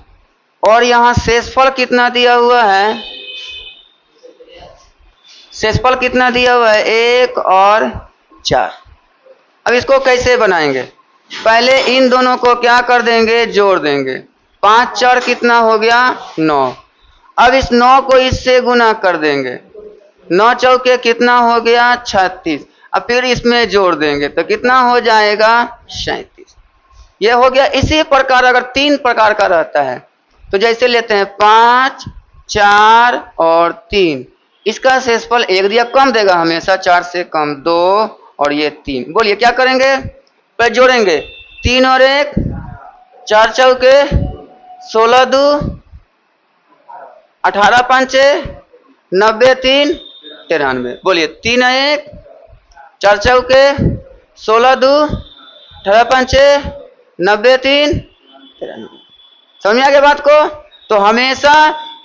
[SPEAKER 1] और यहाँ शेषफल कितना दिया हुआ है? शेषफल कितना दिया हुआ है? 1 और 4। अब इसको कैसे बनाएंगे? पहले इन दोनों को क्या कर देंगे? जोड़ देंगे। 5 4 कितना हो गया? 9। अब इस 9 को इससे गुना कर देंगे। 9 चौके कितना हो गया? 36। अब फिर इसमें जोड़ देंगे तो कितना हो जाएगा? 37। यह हो गया। इसी प्रकार अगर 3 प्रकार का रहता है तो जैसे लेते हैं 5 4 और 3, इसका शेषफल 1 दिया, कम देगा हमेशा। 4 से कम 2 और ये 3। बोलिए क्या करेंगे? पहले जोड़ेंगे 3 और 1 4 चौके 16 दू 18 पंचे 90 3 93। बोलिए 3 1 4 चौके 16 दू 18 पंचे 90 3 93। समझ आ गया बात को? तो हमेशा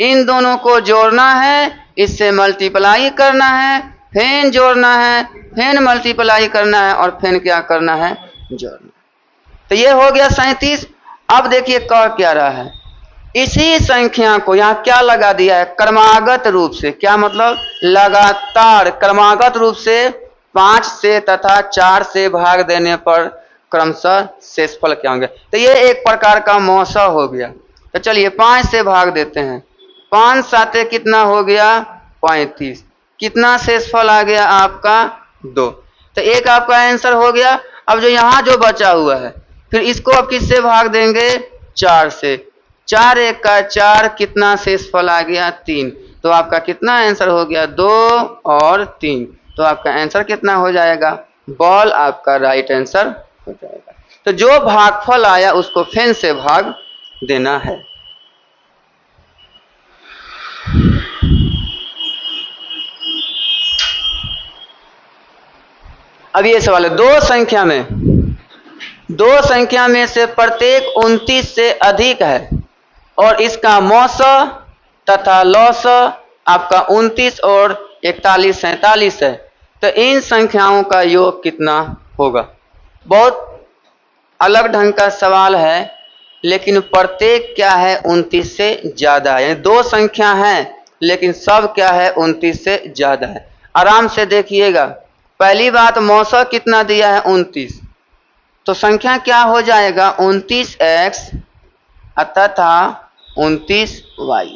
[SPEAKER 1] इन दोनों को जोड़ना है, इससे मल्टीप्लाई करना है, फिर जोड़ना है, फिर मल्टीप्लाई करना है और फिर क्या करना है? जोड़ना। तो ये हो गया 37। अब देखिए कह क्या रहा है, इसी संख्या को यहाँ क्या लगा दिया है? क्रमागत रूप से। क्या मतलब? लगातार क्रमागत रूप से 5 से तथा 4 से भाग देने पर क्रमशः शेषफल क्या होंगे? तो ये एक प्रकार का मौसा हो गया। तो चलिए 5 से भाग देते हैं। 5 साते कितना हो गया? 35। कितना शेषफल आ गया आपका? 2। तो एक आपका आंसर हो गया। अब जो यहाँ जो बचा हुआ है, फिर इसको अब किससे भाग देंगे? 4 से। 4 1 का 4, कितना शेषफल आ गया? 3। तो आपका कितना आंसर हो गया? 2 और 3। तो आपका आंसर कितना हो जाएगा? बॉल आपका राइट आंसर हो जाएगा। तो जो भागफल आया उसको फिर से भाग देना है। अब ये सवाल है, दो संख्या में से प्रत्येक 29 से अधिक है और इसका मौसा तथा लौसा आपका 29 और 41 47 है। तो इन संख्याओं का योग कितना होगा? बहुत अलग ढंग का सवाल है, लेकिन प्रत्येक क्या है? 29 से ज्यादा है। यानी दो संख्या है लेकिन सब क्या है? 29 से ज्यादा है। आराम से देखिएगा। पहली बात, मौसा कितना दिया है? 29। तो संख्या क्या हो जाएगा? 29x तथा 29y।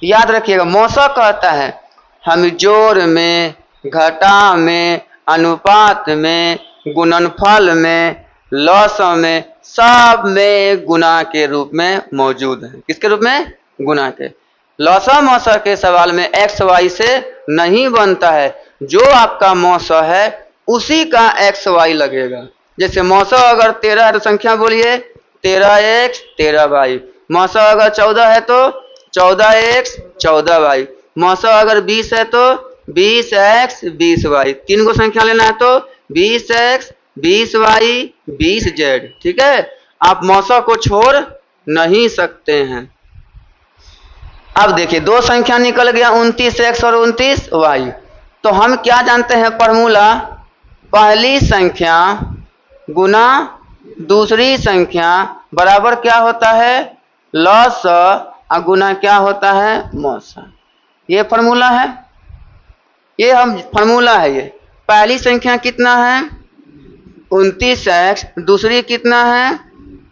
[SPEAKER 1] याद रखिएगा, मौसा कहता है हम जोड़ में, घटा में, अनुपात में, गुणनफल में, लौसा में, सब में गुणा के रूप में मौजूद है। किसके रूप में? गुणा के। लौसा मौसा के सवाल में एक्स वाई से नहीं बनता है। जो आपका मौसा है उसी का एक्स वाई लगेगा। जैसे मौसा अगर 13 है तो संख्या बोलिए 13x 13y। मौसा अगर 14 है तो 14x 14y। मौसा अगर 20 है तो 20x 20y। तीन को संख्या लेना है तो 20x 20y 20z। ठीक है, आप मौसा को छोड़ नहीं सकते हैं। अब देखिए दो संख्या निकल गया 29x और 29y। तो हम क्या जानते हैं फॉर्मूला? पहली संख्या गुना दूसरी संख्या बराबर क्या होता है? लौसा और गुना क्या होता है? मौसा। ये फॉर्मूला है, ये हम फॉर्मूला है। ये पहली संख्या कितना है? 29x, दूसरी कितना है?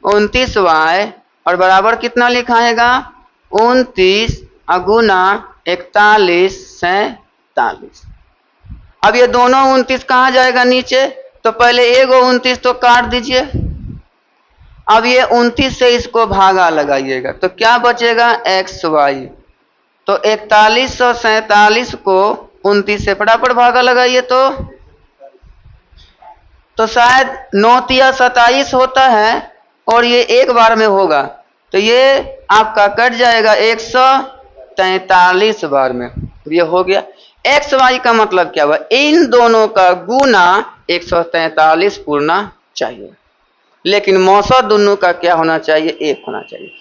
[SPEAKER 1] 29y और बराबर कितना लिखाएगा? 29 गुना 41 47। अब ये दोनों 29 कहाँ जाएगा? नीचे। तो पहले एगो 29 तो काट दीजिए। अब ये 29 से इसको भागा लगाइएगा तो क्या बचेगा? xy। तो 4147 को 29 से फटाफट भागा लगाइए तो शायद 9 तिया 27 होता है और ये एक बार में होगा। तो ये आपका कट जाएगा 143 बार में। ये हो गया। एक्स वाई का मतलब क्या हुआ? इन दोनों का गुना 143 पूर्णा चाहिए, लेकिन मौसा दोनों का क्या होना चाहिए? 1 होना चाहिए।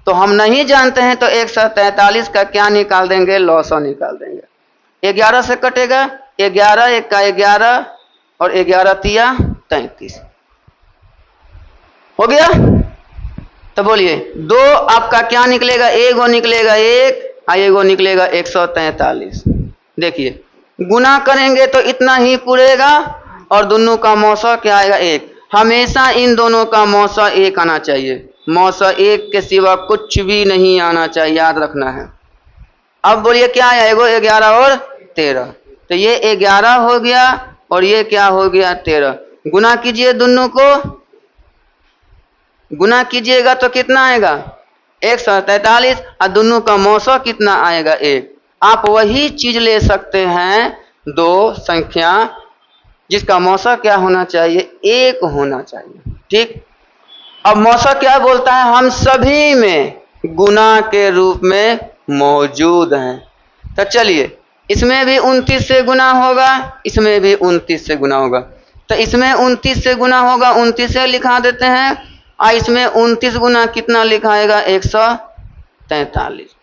[SPEAKER 1] तो हम नहीं जानते हैं तो 143 का क्या निकाल देंगे? लौसा निकाल देंगे। 11 से कटेगा, 11 1 का 11 और 11 तिया 33 हो गया। तो बोलिए दो आपका क्या निकलेगा? एगो निकलेगा 1 और एगो निकलेगा 143। देखिए गुना करेंगे तो इतना ही पूरेगा और दोनों का मौसा क्या आएगा? 1। हमेशा इन दोनों का मौसा 1 आना चाहिए। मौसा 1 के सिवा कुछ भी नहीं आना चाहिए, याद रखना है। अब बोलिए क्या आया? एगो 11 और 13। तो ये 11 हो गया और ये क्या हो गया? 13। गुना कीजिए दोनों को, गुना कीजिएगा तो कितना आएगा? 143 और दोनों का मौसा कितना आएगा? 1। आप वही चीज ले सकते हैं, दो संख्या जिसका मौसा क्या होना चाहिए? 1 होना चाहिए। ठीक। अब मौसा क्या बोलता है? हम सभी में गुना के रूप में मौजूद हैं। तो चलिए, इसमें भी 29 से गुना होगा, इसमें भी 29 से गुना होगा। तो इसमें 29 से गुना होगा, 29 से लिखा देते हैं। और इसमें 29 गुना कितना लिखाएगा? 143।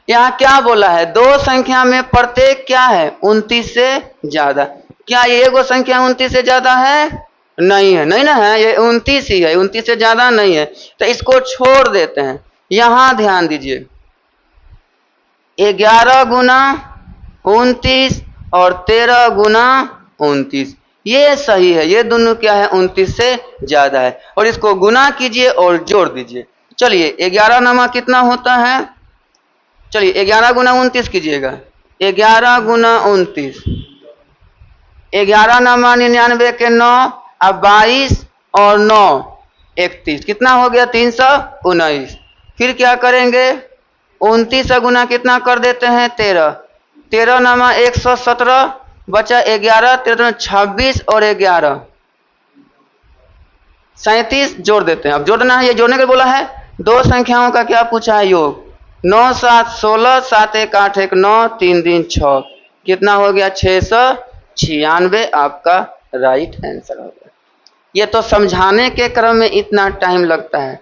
[SPEAKER 1] यहाँ क्या बोला है? दो संख्या में प्रत्येक क्या है? 29 से ज्यादा। क्या ये वो संख्या 29 से ज्यादा है? नहीं है, नहीं ना है, ये 29 ही है, 29 से ज्यादा नहीं है। तो इसको छोड़ देते हैं। यहां ध्यान दीजिए, 11 गुना 29 और 13 गुना 29, ये सही है। ये दोनों क्या है? 29 से ज्यादा है। और इसको गुना कीजिए और जोड़ दीजिए। चलिए, 11 नमा कितना होता है? चलिए 11 गुना 29 कीजिएगा। 11 गुना 29, 11 नमा 99 के 9, अब 22 और 9 31, कितना हो गया? 319। फिर क्या करेंगे? 29 गुना कितना कर देते हैं? 13, 13 नमा 117, बचा 11, 13 26 और 11 37, जोड़ देते हैं। अब जोड़ना है, ये जोड़ने के बोला है। दो संख्याओं का क्या पूछा है? योग। 9 7 16, 7 1 8 1 9, 3 3 6, कितना हो गया? 696 आपका राइट आंसर हो गया। ये तो समझाने के क्रम में इतना टाइम लगता है।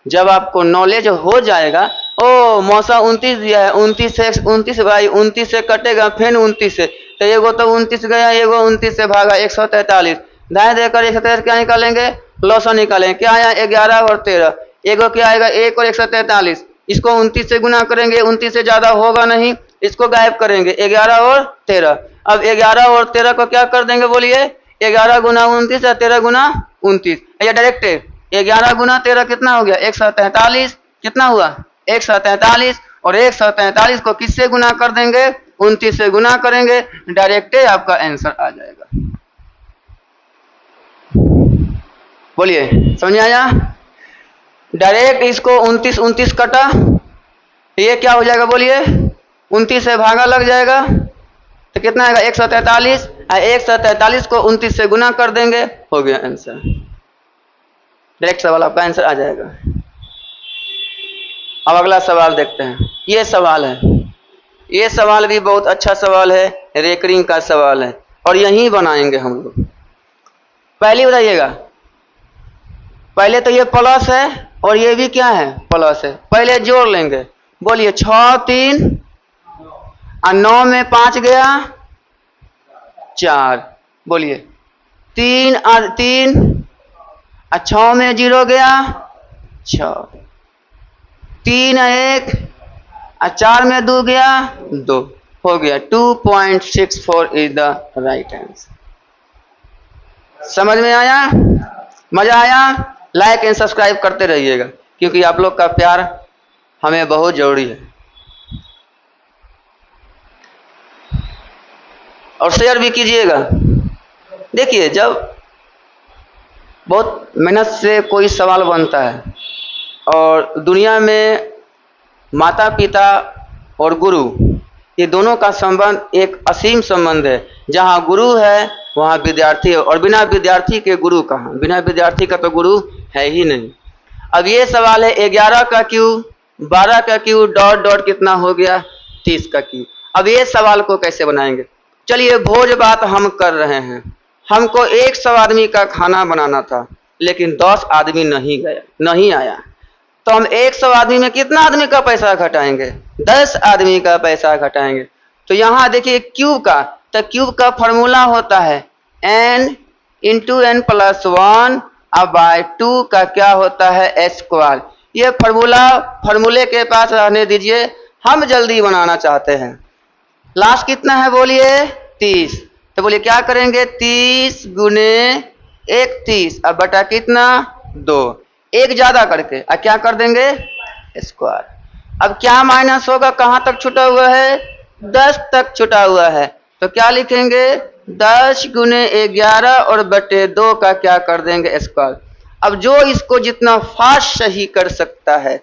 [SPEAKER 1] जब आपको नॉलेज हो जाएगा, ओ मौसा 29 दिया है, 29 से 29 भाई 29 से कटेगा, फिर 29 से, तो एगो तो 29 गया, एगो 29 से भागा 143, दाएं देकर 143 क्या निकालेंगे? लॉसा निकालेंगे। क्या आया? 11 और 13, एगो क्या आएगा? 1 और 143। इसको 29 से गुना करेंगे, 29 से ज्यादा होगा नहीं, इसको गायब करेंगे, 11 और 13। अब 11 और 13 को क्या कर देंगे? बोलिए, 11 गुना 29 या 13 गुना 29, या डायरेक्ट 11 गुना 13 कितना हो गया? 143। कितना हुआ? 143। और 143 को किससे गुना कर देंगे? 29 से गुना करेंगे, डायरेक्ट आपका आंसर आ जाएगा। बोलिए, समझ आया? डायरेक्ट इसको 29 29 कटा, ये क्या हो जाएगा? बोलिए, 29 से भागा लग जाएगा, तो कितना आएगा? 143। 143 को 29 से गुना कर देंगे, हो गया आंसर। डायरेक्ट सवाल आपका आंसर आ जाएगा। अब अगला सवाल देखते हैं। ये सवाल है, ये सवाल भी बहुत अच्छा सवाल है, रेकरिंग का सवाल है, और यही बनाएंगे हम लोग। पहले बताइएगा, पहले तो ये प्लस है और ये भी क्या है? प्लस है। पहले जोड़ लेंगे। बोलिए, 6 3 और 9 में 5 गया 4। बोलिए, 3 और 3 और 6 में 0 गया 6, 3 और 1 और 4 में 2 गया 2, हो गया 2.64 इज द राइट आंसर। समझ में आया? मजा आया? लाइक एंड सब्सक्राइब करते रहिएगा, क्योंकि आप लोग का प्यार हमें बहुत जरूरी है, और शेयर भी कीजिएगा। देखिए, जब बहुत मेहनत से कोई सवाल बनता है, और दुनिया में माता पिता और गुरु, ये दोनों का संबंध एक असीम संबंध है। जहाँ गुरु है वहाँ विद्यार्थी है, और बिना विद्यार्थी के गुरु कहाँ? बिना विद्यार्थी का तो गुरु है ही नहीं। अब ये सवाल है, 11 का क्यूब, 12 का क्यूब, डॉट डॉट कितना हो गया? 30 का क्यूब। अब ये सवाल को कैसे बनाएंगे? चलिए, भोज बात हम कर रहे हैं। हमको 100 आदमी का खाना बनाना था, लेकिन 10 आदमी नहीं आया, तो हम 100 आदमी में कितना आदमी का पैसा घटाएंगे? 10 आदमी का पैसा घटाएंगे। तो यहाँ देखिए, क्यूब का, तो क्यूब का फॉर्मूला होता है n इंटू n प्लस 1 अब बाय 2 का क्या होता है? स्क्वायर। ये फॉर्मूले के पास रहने दीजिए, हम जल्दी बनाना चाहते हैं। लास्ट कितना है? बोलिए, 30। तो बोलिए क्या करेंगे? 30 गुने 31 अब बटा कितना? 2, एक ज्यादा करके अब क्या कर देंगे? स्क्वायर। अब क्या माइनस होगा? कहां तक छुटा हुआ है? 10 तक छुटा हुआ है। तो क्या लिखेंगे? 10 गुने 11 और बटे 2 का क्या कर देंगे? स्क्वायर। अब जो इसको जितना फास्ट सही कर सकता है,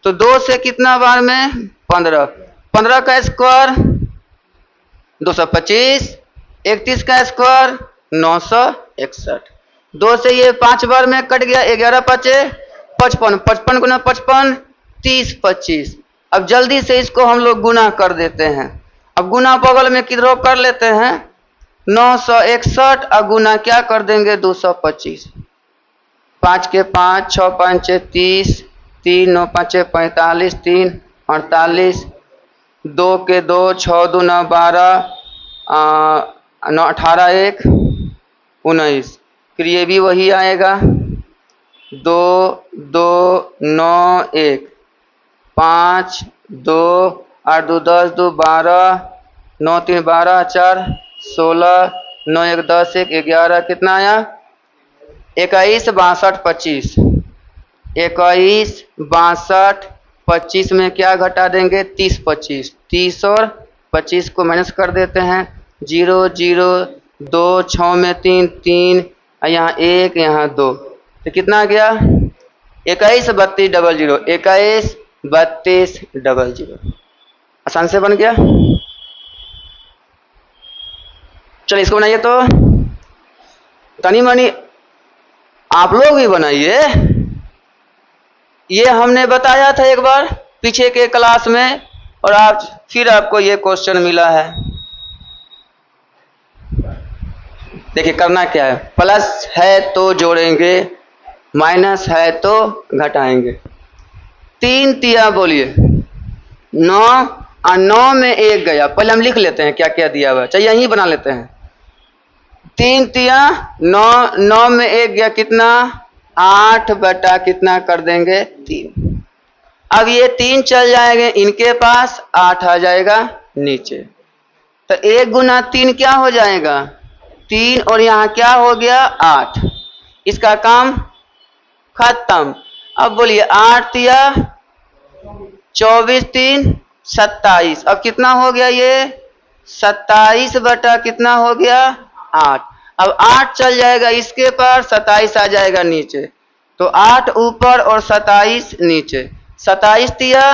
[SPEAKER 1] तो 2 से कितना बार में? 15, 15 का स्क्वायर 225, 31 का स्क्वायर 961, 2 से ये 5 बार में कट गया, 11 5 55, 55 गुना 55 30 25। अब जल्दी से इसको हम लोग गुना कर देते हैं। अब गुना बगल में किधरों कर लेते हैं 961 और गुना क्या कर देंगे 225। 5 के 5, 6 5 30, 3 9 5 45, 3 48, 2 के 2, 6 2 9 12, 9 18 1 19। फिर ये भी वही आएगा 2 2 9 1, 5 2 8 2 10 2 12, 9 3 12 4 16, 9 1 10 1 11, कितना आया 21 62 25। 21 62 25 में क्या घटा देंगे 30 25। 30 और 25 को माइनस कर देते हैं 0 0 2, 6 में 3 3, यहाँ 1 यहाँ 2, तो कितना आ गया 21 32 00। 21 32 00 आसान से बन गया। चलिए इसको बनाइए, तो तनी मनी आप लोग भी बनाइए। ये हमने बताया था एक बार पीछे के क्लास में, और आज फिर आपको ये क्वेश्चन मिला है। देखिए करना क्या है, प्लस है तो जोड़ेंगे, माइनस है तो घटाएंगे। 3 तिया बोलिए 9 और 9 में 1 गया। पहले हम लिख लेते हैं क्या क्या दिया हुआ है, चाहिए यहीं बना लेते हैं। 3 तिया 9, 9 में 1 गया कितना 8 बटा कितना कर देंगे 3। अब ये 3 चल जाएंगे इनके पास, 8 आ जाएगा नीचे, तो 1 गुना 3 क्या हो जाएगा 3, और यहाँ क्या हो गया 8। इसका काम खत्म। अब बोलिए 8 तिया 24 3 27। अब कितना हो गया ये 27 बटा कितना हो गया 8। अब 8 चल जाएगा इसके पार, 27 आ जाएगा नीचे, तो 8 ऊपर और 27 नीचे। 27 तिया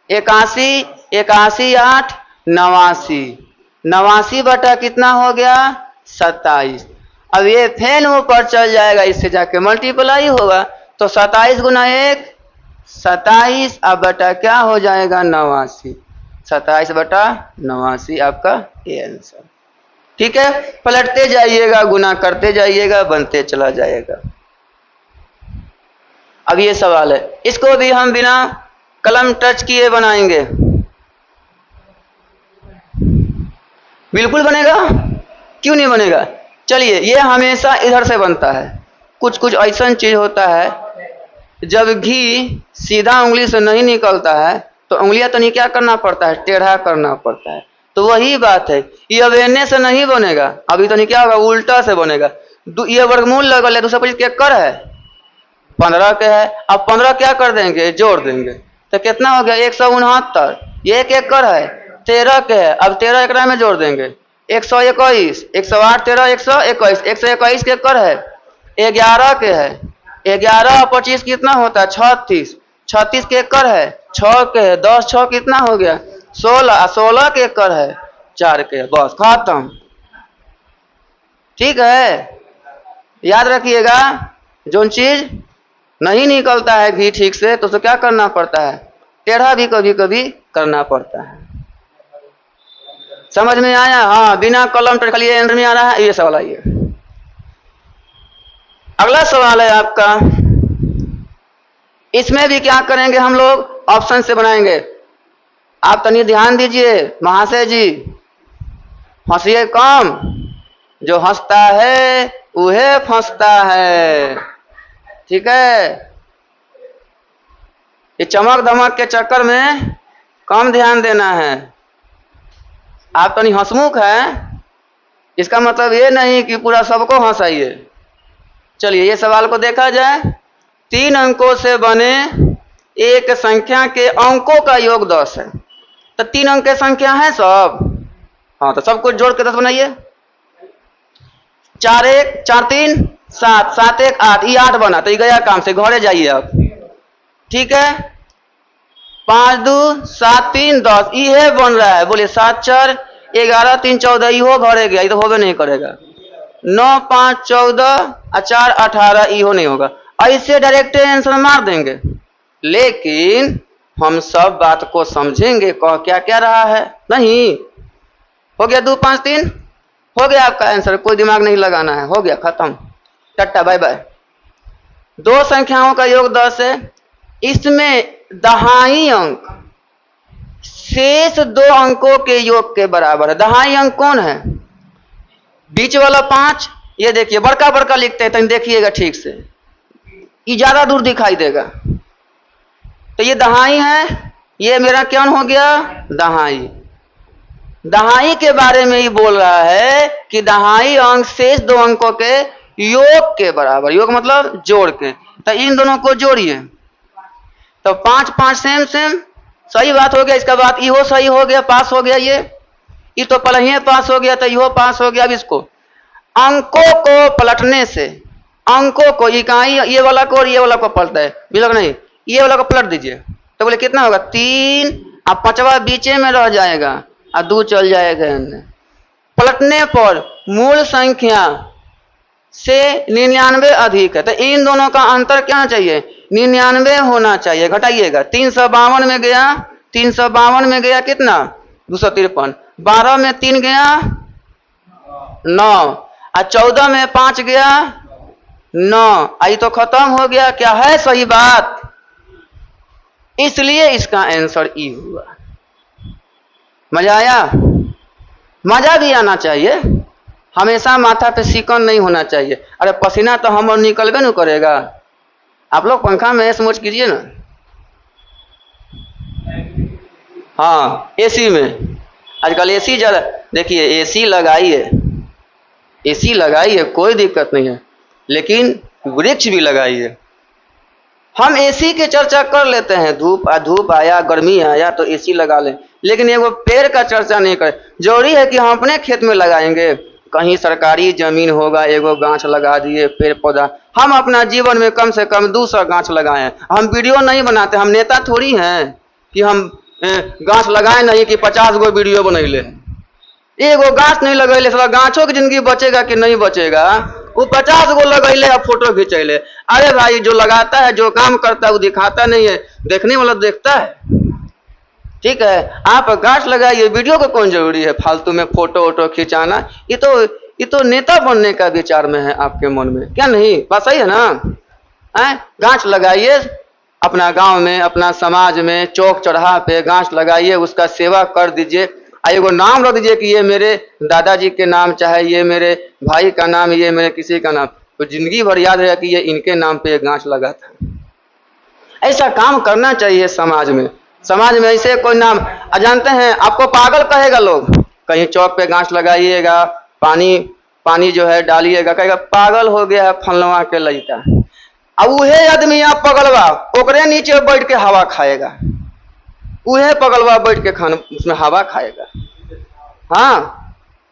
[SPEAKER 1] 81, 81 8 89, 89 बटा कितना हो गया 27। अब ये फैन ऊपर चल जाएगा, इससे जाके मल्टीप्लाई होगा, तो 27 गुना 1 27, अब बटा क्या हो जाएगा 89। 27 बटा 89 आपका ये आंसर। ठीक है, पलटते जाइएगा, गुना करते जाइएगा, बनते चला जाएगा। अब ये सवाल है, इसको भी हम बिना कलम टच किए बनाएंगे। बिल्कुल बनेगा, क्यों नहीं बनेगा। चलिए, ये हमेशा इधर से बनता है। कुछ कुछ ऐसा चीज होता है, जब घी सीधा उंगली से नहीं निकलता है तो उंगलियां तो नहीं क्या करना पड़ता है, टेढ़ा करना पड़ता है। तो वही बात है, ये अब एने से नहीं बनेगा, अभी तो नहीं क्या होगा उल्टा से बनेगा। ये वर्गमूल लगल है, दूसरा पच्चीस क्या कर है 15 के है। अब 15 क्या कर देंगे जोड़ देंगे, तो कितना हो गया 169। ये एक कर है 13 के है, अब 13 एकरा में जोड़ देंगे 121, 108 13 121, 121 के कर है 11 के है। 11 और 25 कितना होता है 36, 36 के कर है 6 के है, 10 6 कितना हो गया 16, 16 के कर है 4 के, बस खत्म। ठीक है, याद रखिएगा, जो चीज नहीं निकलता है घी ठीक से तो उसे क्या करना पड़ता है, टेढ़ा भी कभी कभी करना पड़ता है। समझ में आया। हाँ, बिना कलम टच खाली एंड में आ रहा है। ये सवाल आइए, अगला सवाल है आपका। इसमें भी क्या करेंगे हम लोग, ऑप्शन से बनाएंगे। आप तनी ध्यान दीजिए महाशय जी, हंसिए कम, जो हंसता है वह फंसता है। ठीक है, ये चमक धमक के चक्कर में कम ध्यान देना है। आप तनी हंसमुख है, इसका मतलब ये नहीं कि पूरा सबको हंसाइए। चलिए, ये सवाल को देखा जाए। 3 अंकों से बने एक संख्या के अंकों का योग 10 है। तो 3 अंक की संख्या है सब। हाँ, तो सब कुछ जोड़ के 10 बनाइए। 4 1 4 3 7, 7 1 8, ये 8 बना, तो ये गया काम से, घरे जाइए आप। ठीक है, 5 2 7 3 10, ये बन रहा है। बोलिए 7 4 11 3 14, इहो घरे गया, ये तो होबे नहीं करेगा। 9 5 14 और 4 18, इहो नहीं होगा। ऐसे डायरेक्ट आंसर मार देंगे। लेकिन हम सब बात को समझेंगे कह क्या क्या रहा है नहीं। हो गया 2 5 3, हो गया आपका आंसर, कोई दिमाग नहीं लगाना है, हो गया खत्म, टट्टा बाय बाय। 2 संख्याओं का योग 10 है, इसमें दहाई अंक शेष 2 अंकों के योग के बराबर है। दहाई अंक कौन है? बीच वाला 5, ये देखिए बड़का बड़का लिखते हैं, तो देखिएगा ठीक से, ये ज्यादा दूर दिखाई देगा। तो ये दहाई है, ये मेरा क्या हो गया? दहाई। दहाई के बारे में ही बोल रहा है कि दहाई अंक शेष 2 अंकों के योग के बराबर, योग मतलब जोड़ के, तो इन दोनों को जोड़िए तो 5 5 सेम सेम, सही बात हो गया। इसका बात इहो सही हो गया, पास हो गया। ये तो पहले ही पास हो गया, तो इहो पास हो गया। अब इसको अंकों को पलटने से, अंकों को इकाई ये वाला को और ये वाला को पलटता है, बिल्कुल नहीं, ये वाला को पलट दीजिए तो बोले कितना होगा? 3, अब 5वां बीचे में रह जाएगा और 2 चल जाएगा अंदर। पलटने पर मूल संख्या से 99 अधिक है, तो इन दोनों का अंतर क्या चाहिए? 99 होना चाहिए। घटाइएगा, 352 में गया, 352 में गया कितना? 253। 12 में 3 गया 9, और 14 में 5 गया 9, आई तो खत्म हो गया। क्या है सही बात? इसलिए इसका आंसर ई हुआ। मजा आया? मजा भी आना चाहिए, हमेशा माथा पे सिकन नहीं होना चाहिए। अरे पसीना तो हम और निकलबे न करेगा। आप लोग पंखा में समझ कीजिए ना, हाँ एसी में, आजकल एसी ज्यादा, देखिए एसी लगाइए, एसी लगाइए, कोई दिक्कत नहीं है, लेकिन वृक्ष भी लगाइए। हम एसी की चर्चा कर लेते हैं, धूप आया, गर्मी आया तो एसी लगा लें, लेकिन एगो पेड़ का चर्चा नहीं करें। जरूरी है कि हम अपने खेत में लगाएंगे, कहीं सरकारी जमीन होगा, एगो गाछ लगा दिए, पेड़ पौधा। हम अपना जीवन में कम से कम 200 गाछ लगाएं। हम वीडियो नहीं बनाते, हम नेता थोड़ी हैं कि हम गाछ लगाए नहीं कि 50 गो वीडियो बनैले। एगो गाछ नहीं लगैले, साला गाछों की जिंदगी बचेगा कि नहीं बचेगा? वो 50 गो लगैले और फोटो खिंचैले। अरे भाई, जो लगाता है, जो काम करता है, वो दिखाता नहीं है, देखने वाला देखता है। ठीक है, आप गाछ लगाइए, वीडियो को कौन जरूरी है फालतू में फोटो वोटो खिंचाना? ये तो नेता बनने का विचार में है आपके मन में, क्या नहीं? बात सही है ना? गाछ लगाइए, अपना गांव में, अपना समाज में, चौक चौराहा पे गाछ लगाइए, उसका सेवा कर दीजिए। एगो नाम रख दीजिए कि ये मेरे दादाजी के नाम, चाहे ये मेरे भाई का नाम, ये मेरे किसी का नाम, तो जिंदगी भर याद रहे कि ये इनके नाम पे गाछ लगा था। ऐसा काम करना चाहिए समाज में। समाज में ऐसे कोई नाम, जानते हैं आपको पागल कहेगा लोग, कहीं चौक पे गाछ लगाइएगा, पानी जो है डालिएगा, कहेगा पागल हो गया है फलनवा के लड़का। अब उहे आदमी आप पगलवा ओकरे नीचे बैठ के हवा खाएगा, उहे पगलवा बैठ के खाना उसमें हवा खाएगा। हाँ,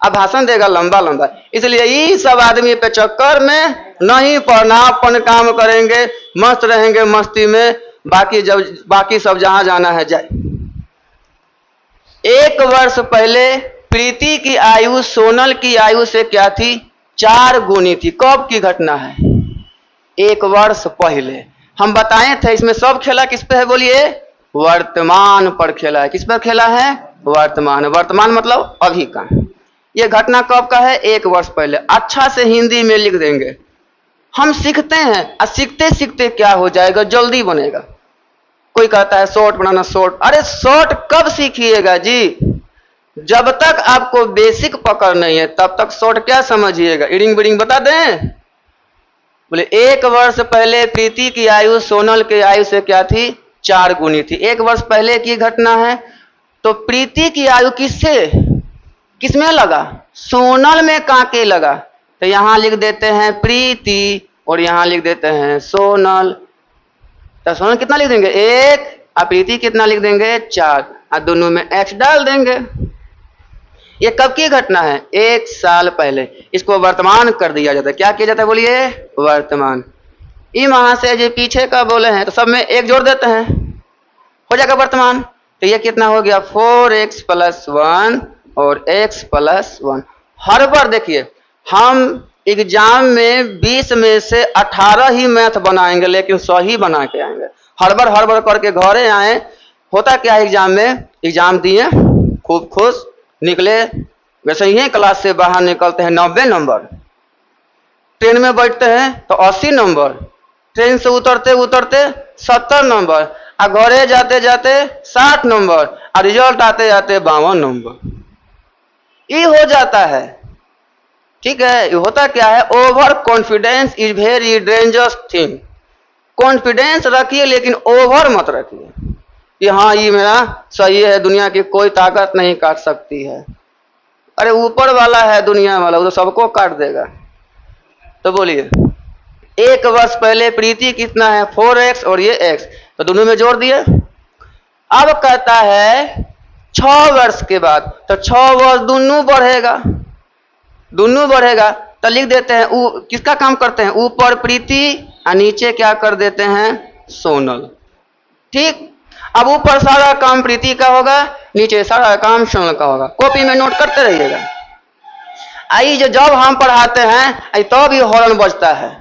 [SPEAKER 1] अब भाषण देगा लंबा लंबा। इसलिए ये सब आदमी पे चक्कर में नहीं पड़ना, अपन काम करेंगे, मस्त रहेंगे मस्ती में, बाकी सब जहां जाना है जाए। 1 वर्ष पहले प्रीति की आयु सोनल की आयु से क्या थी? 4 गुनी थी। कब की घटना है? 1 वर्ष पहले। हम बताए थे, इसमें सब खेला किस पे है बोलिए? वर्तमान पर खेला है। किस पर खेला है? वर्तमान। वर्तमान मतलब अभी का। ये घटना कब का है? 1 वर्ष पहले। अच्छा से हिंदी में लिख देंगे। हम सीखते हैं और सीखते सीखते क्या हो जाएगा, जल्दी बनेगा। कोई कहता है शॉर्ट बनाना, शॉर्ट, अरे शॉर्ट कब सीखिएगा जी? जब तक आपको बेसिक पकड़ नहीं है तब तक शॉर्ट क्या समझिएगा? इडिंग बिडिंग बता दें। बोले 1 वर्ष पहले प्रीति की आयु सोनल की आयु से क्या थी? 4 गुनी थी। 1 वर्ष पहले की घटना है, तो प्रीति की आयु किसमें लगा? सोनल में काके लगा, तो यहां लिख देते हैं प्रीति और यहां लिख देते हैं सोनल। तो सोनल कितना लिख देंगे? 1, और प्रीति कितना लिख देंगे? 4, और दोनों में x डाल देंगे। ये कब की घटना है? 1 साल पहले। इसको वर्तमान कर दिया जाता है। क्या किया जाता है बोलिए? वर्तमान। वहां से जो पीछे का बोले हैं तो सब में 1 जोड़ देते हैं, हो जाएगा वर्तमान। तो ये कितना हो गया? 4x + 1 और x + 1। हर बार देखिए, हम एग्जाम में 20 में से 18 ही मैथ बनाएंगे, लेकिन सही बना के आएंगे। हड़बड़ हड़बड़ करके घरे आए। होता क्या है एग्जाम में, एग्जाम दिए खूब खुश निकले, वैसे ही क्लास से बाहर निकलते हैं 90 नंबर, ट्रेन में बैठते हैं तो 80 नंबर, ट्रेन से उतरते उतरते 70 नंबर, और घरे जाते जाते 60 नंबर, और रिजल्ट आते आते 52 नंबर। ये हो जाता है, ठीक है। ये होता क्या है, over confidence is very dangerous thing. Confidence रखिए लेकिन ओवर मत रखिए कि हाँ ये मेरा सही है, दुनिया की कोई ताकत नहीं काट सकती है। अरे ऊपर वाला है दुनिया वाला, वो तो सबको काट देगा। तो बोलिए, 1 वर्ष पहले प्रीति कितना है 4x और ये x, तो दोनों में जोड़ दिए। अब कहता है 6 वर्ष के बाद, तो 6 वर्ष दोनों बढ़ेगा, दोनों बढ़ेगा। तो लिख देते हैं किसका काम करते हैं, ऊपर प्रीति और नीचे क्या कर देते हैं सोनल। ठीक, अब ऊपर सारा काम प्रीति का होगा, नीचे सारा काम सोनल का होगा। कॉपी में नोट करते रहिएगा। आई जो जब हम पढ़ाते हैं तो भी हॉर्न बजता है,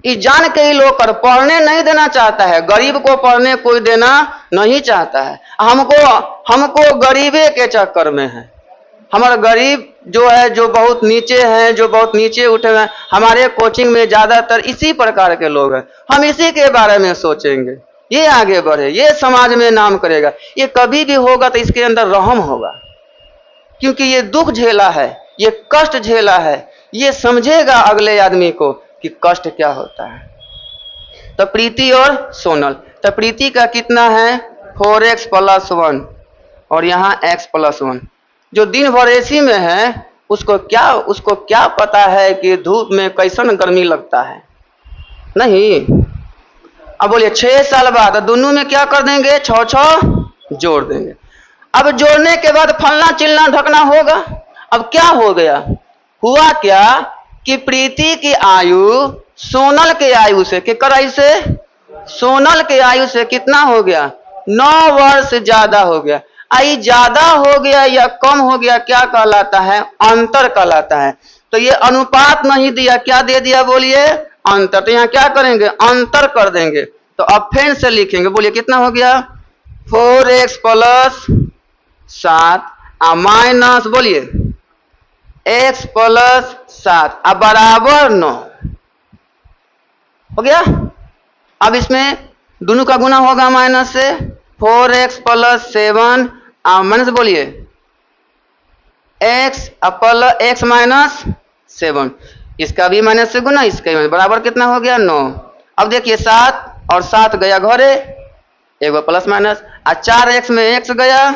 [SPEAKER 1] ये जान के ही लोग कर पढ़ने नहीं देना चाहता है, गरीब को पढ़ने कोई देना नहीं चाहता है। हमको गरीबे के चक्कर में है। हमारा गरीब जो है, जो बहुत नीचे हैं, जो बहुत नीचे उठे हैं, हमारे कोचिंग में ज्यादातर इसी प्रकार के लोग हैं। हम इसी के बारे में सोचेंगे, ये आगे बढ़े, ये समाज में नाम करेगा। ये कभी भी होगा तो इसके अंदर रहम होगा, क्योंकि ये दुख झेला है, ये कष्ट झेला है, ये समझेगा अगले आदमी को कि कष्ट क्या होता है। तो प्रीति और सोनल, तो प्रीति का कितना है 4x + 1 और यहाँ x + 1। जो दिन भर एसी में है उसको क्या पता है कि धूप में कैसन गर्मी लगता है, नहीं। अब बोलिए 6 साल बाद दोनों में क्या कर देंगे, 6 जोड़ देंगे। अब जोड़ने के बाद फलना चिलना ढकना होगा। अब क्या हो गया, हुआ क्या कि प्रीति की आयु सोनल के आयु से, केकर आयु से, सोनल के आयु से कितना हो गया 9 वर्ष ज्यादा हो गया। आई ज्यादा हो गया या कम हो गया क्या कहलाता है, अंतर कहलाता है। तो ये अनुपात नहीं दिया, क्या दे दिया बोलिए, अंतर। तो यहाँ क्या करेंगे, अंतर कर देंगे। तो अब फिर से लिखेंगे, बोलिए कितना हो गया 4x + 7 माइनस बोलिए x + 7 अब बराबर 9 हो गया। अब इसमें दोनों का गुना होगा माइनस से, 4x + 7 माइनस बोलिए x - 7, इसका भी माइनस से गुना, इसका भी बराबर कितना हो गया 9। अब देखिए 7 और 7 गया घरे, एक बार प्लस माइनस, और 4x में x गया,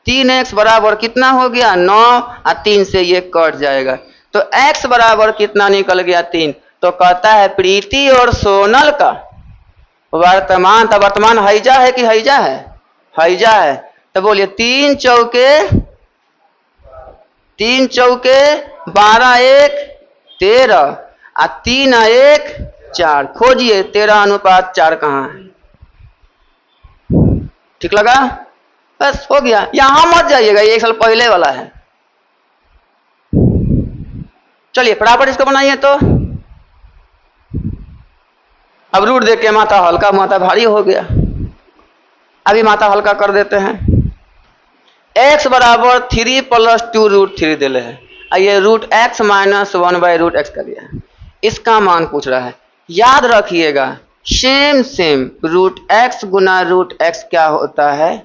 [SPEAKER 1] 3x बराबर कितना हो गया 9, और 3 से ये कट जाएगा। तो x बराबर कितना निकल गया 3। तो कहता है प्रीति और सोनल का वर्तमान, तो वर्तमान हैजा है कि हैजा है, हैजा है। तो बोलिए 3 चौके 12 1 13 और 3 1 4। खोजिए 13:4 कहाँ है। ठीक लगा, बस हो गया। यहां मत जाइएगा, ये 1 साल पहले वाला है। चलिए फटाफट इसको बनाइए। तो अब रूट देख के माथा हल्का, माथा भारी हो गया। अभी माथा हल्का कर देते हैं। x बराबर 3 + 2 √3 दिले है, ये √x - 1/√x कर दिया है। इसका मान पूछ रहा है। याद रखिएगा सेम √x गुना √x क्या होता है,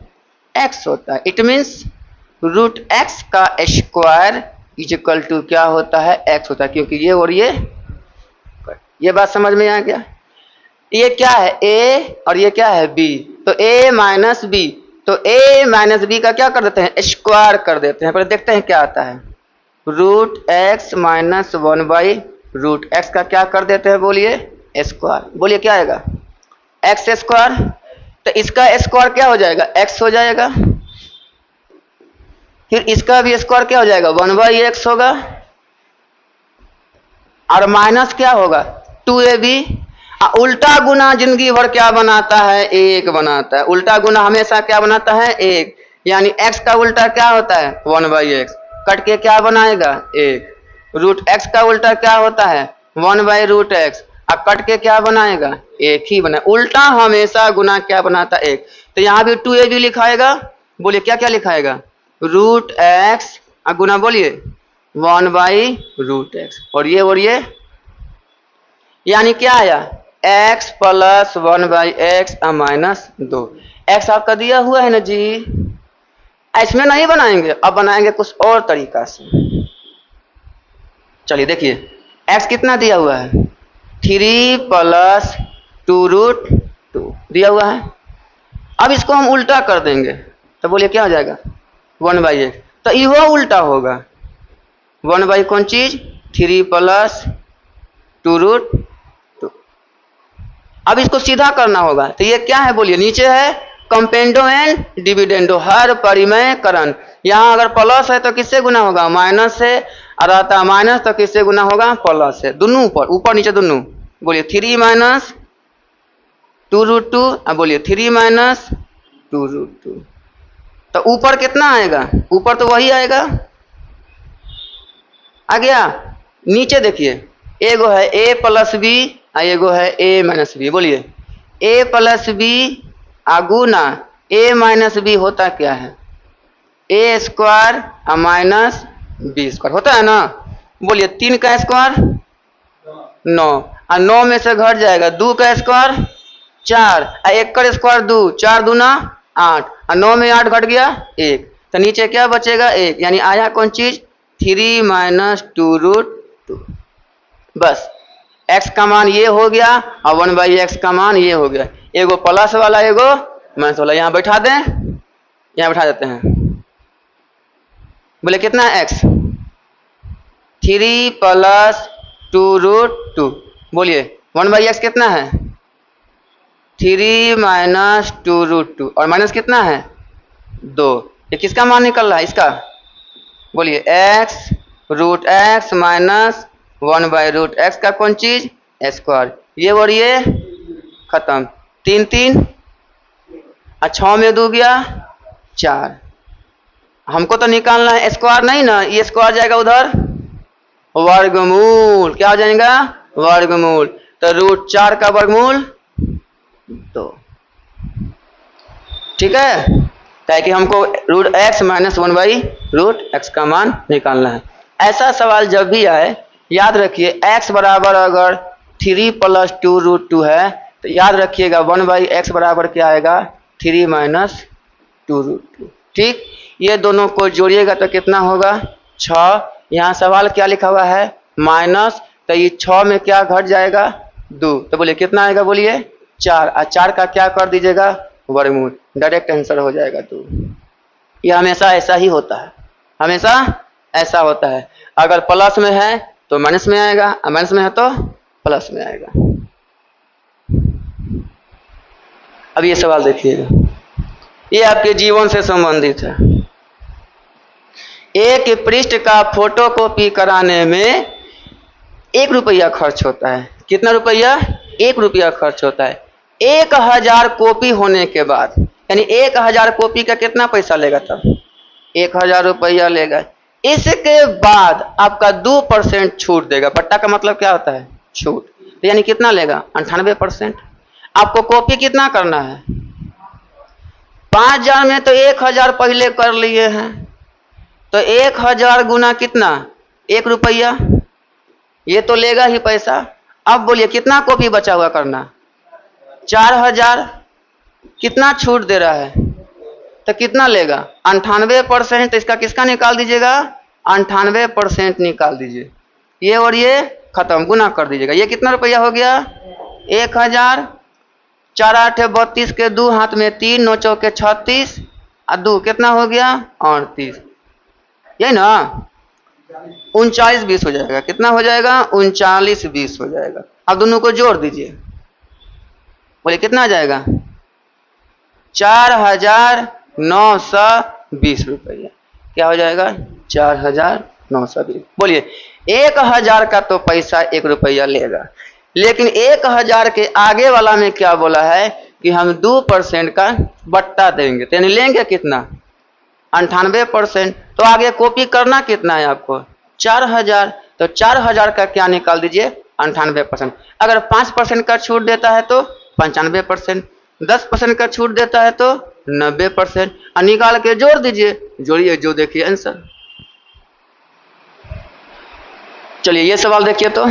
[SPEAKER 1] x होता है। इट मीन्स √x का स्क्वायर इक्वल टू क्या होता है, x होता है, क्योंकि ये और ये बात समझ में आ गया। ये क्या है a और ये क्या है b, तो a - b, तो a - b का क्या कर देते हैं, स्क्वायर कर देते हैं। पहले देखते हैं क्या आता है, √x - 1/√x का क्या कर देते हैं बोलिए, स्क्वायर। बोलिए क्या आएगा, x²। तो इसका स्क्वायर क्या हो जाएगा, x हो जाएगा। फिर इसका भी स्क्वायर क्या हो जाएगा, 1/x होगा, और माइनस क्या होगा 2ab। उल्टा गुना जिंदगी भर क्या बनाता है, 1 बनाता है। उल्टा गुना हमेशा क्या बनाता है, 1। यानी x का उल्टा क्या होता है 1/x, कट के क्या बनाएगा 1। √x का उल्टा क्या होता है 1/√x, और कट के क्या बनाएगा, एक ही बना। उल्टा हमेशा गुना क्या बनाता, एक। तो यहाँ भी 2ab लिखाएगा, बोलिए क्या क्या लिखाएगा, रूट एक्स गुना बोलिए 1/√x, और ये यानी क्या आया, x plus 1/x minus 2। x आपका दिया हुआ है ना जी, इसमें नहीं बनाएंगे, अब बनाएंगे कुछ और तरीका से। चलिए देखिए, x कितना दिया हुआ है, 3 प्लस 2√2 दिया हुआ है। अब इसको हम उल्टा कर देंगे तो बोलिए क्या हो जाएगा, 1/x। तो यह उल्टा होगा, 1/ कौन चीज, 3 प्लस 2√2। अब इसको सीधा करना होगा, तो ये क्या है बोलिए, नीचे है कंपेंडो एंड डिविडेंडो, हर परिमेयकरण। यहाँ अगर प्लस है तो किससे गुना होगा, माइनस से, और आता माइनस तो किससे गुना होगा, प्लस से। दोनों ऊपर नीचे दोनों, बोलिए 3 माइनस 2√2, अब बोलिए 3 माइनस 2√2। तो ऊपर कितना आएगा, ऊपर तो वही आएगा, आ गया। नीचे देखिए, एगो है a प्लस बी और एगो है a माइनस बी। बोलिए a प्लस बी गुना a माइनस बी होता क्या है, a square minus B square होता है ना। बोलिए 3 का स्क्वायर 9, और 9 में से घट जाएगा 2 का स्क्वायर 4, और 1 का स्क्वायर 2, 4 दूना 8, और 9 में 8 घट गया 1, तो नीचे क्या बचेगा 1, यानी आया कौन चीज, 3 माइनस 2√2। बस x का मान ये हो गया और 1/x का मान ये हो गया, एगो प्लस वाला एगो माइनस वाला। यहाँ बैठा दें, यहाँ बैठा देते हैं। बोले कितना है x, 3 प्लस 2√2। बोलिए 1/x कितना है, 3 माइनस 2√2, और माइनस कितना है 2। ये किसका मान निकल रहा है इसका, बोलिए x√x माइनस 1/√x का कौन चीज, स्क्वायर। ये और ये खत्म, 3 3 और 6 में 2 गया 4। हमको तो निकालना है स्क्वायर नहीं ना, ये स्क्वायर जाएगा उधर वर्गमूल, क्या हो जाएगा वर्गमूल। तो √4 का वर्गमूल 2, ठीक है। ताकि हमको √x माइनस 1/√x का मान निकालना है। ऐसा सवाल जब भी आए याद रखिए, x बराबर अगर 3 प्लस 2√2 है तो याद रखिएगा 1/x बराबर क्या आएगा, 3 माइनस 2√2। ठीक, ये दोनों को जोड़िएगा तो कितना होगा 6। यहाँ सवाल क्या लिखा हुआ है माइनस, तो ये 6 में क्या घट जाएगा 2, तो बोलिए कितना आएगा, बोलिए 4, और 4 का क्या कर दीजिएगा वर्गमूल, डायरेक्ट आंसर हो जाएगा 2। ये हमेशा ऐसा ही होता है, हमेशा ऐसा होता है। अगर प्लस में है तो माइनस में आएगा, माइनस में है तो प्लस में आएगा। अब ये सवाल देखिएगा, ये आपके जीवन से संबंधित है। एक पृष्ठ का फोटो कॉपी कराने में 1 रुपया खर्च होता है। कितना रुपया, 1 रुपया खर्च होता है। 1000 कॉपी होने के बाद, यानी 1000 कॉपी का कितना पैसा लेगा, तब 1000 रुपया लेगा। इसके बाद आपका 2% छूट देगा। पट्टा का मतलब क्या होता है, छूट। तो यानी कितना लेगा 98%। आपको कॉपी कितना करना है, 5000 में तो 1000 पहले कर लिए हैं, तो 1000 गुना कितना 1 रुपया, ये तो लेगा ही पैसा। अब बोलिए कितना कॉपी बचा हुआ करना, 4000। कितना छूट दे रहा है, तो कितना लेगा 98%। तो इसका किसका निकाल दीजिएगा, 98% निकाल दीजिए। ये और ये खत्म, गुना कर दीजिएगा। ये कितना रुपया हो गया 1000, 4 8 32 के 2 हाथ में 3, 9 चौके 36 और 2 कितना हो गया 38, यही ना 39 20 हो जाएगा। कितना हो जाएगा 39 20 हो जाएगा। अब दोनों को जोड़ दीजिए, बोले कितना आ जाएगा 4920 रुपया। क्या हो जाएगा 4920। बोलिए 1000 का तो पैसा 1 रुपया लेगा, लेकिन 1000 के आगे वाला में क्या बोला है कि हम 2% का बट्टा देंगे, यानी लेंगे कितना 98%। तो आगे कॉपी करना कितना है आपको 4000, तो 4000 का क्या निकाल दीजिए 98%। अगर 5% का छूट देता है तो 95%, 10% का छूट देता है तो 90%। निकाल के जोड़ दीजिए, जोड़िए, जो देखिए आंसर। चलिए ये सवाल देखिए तो,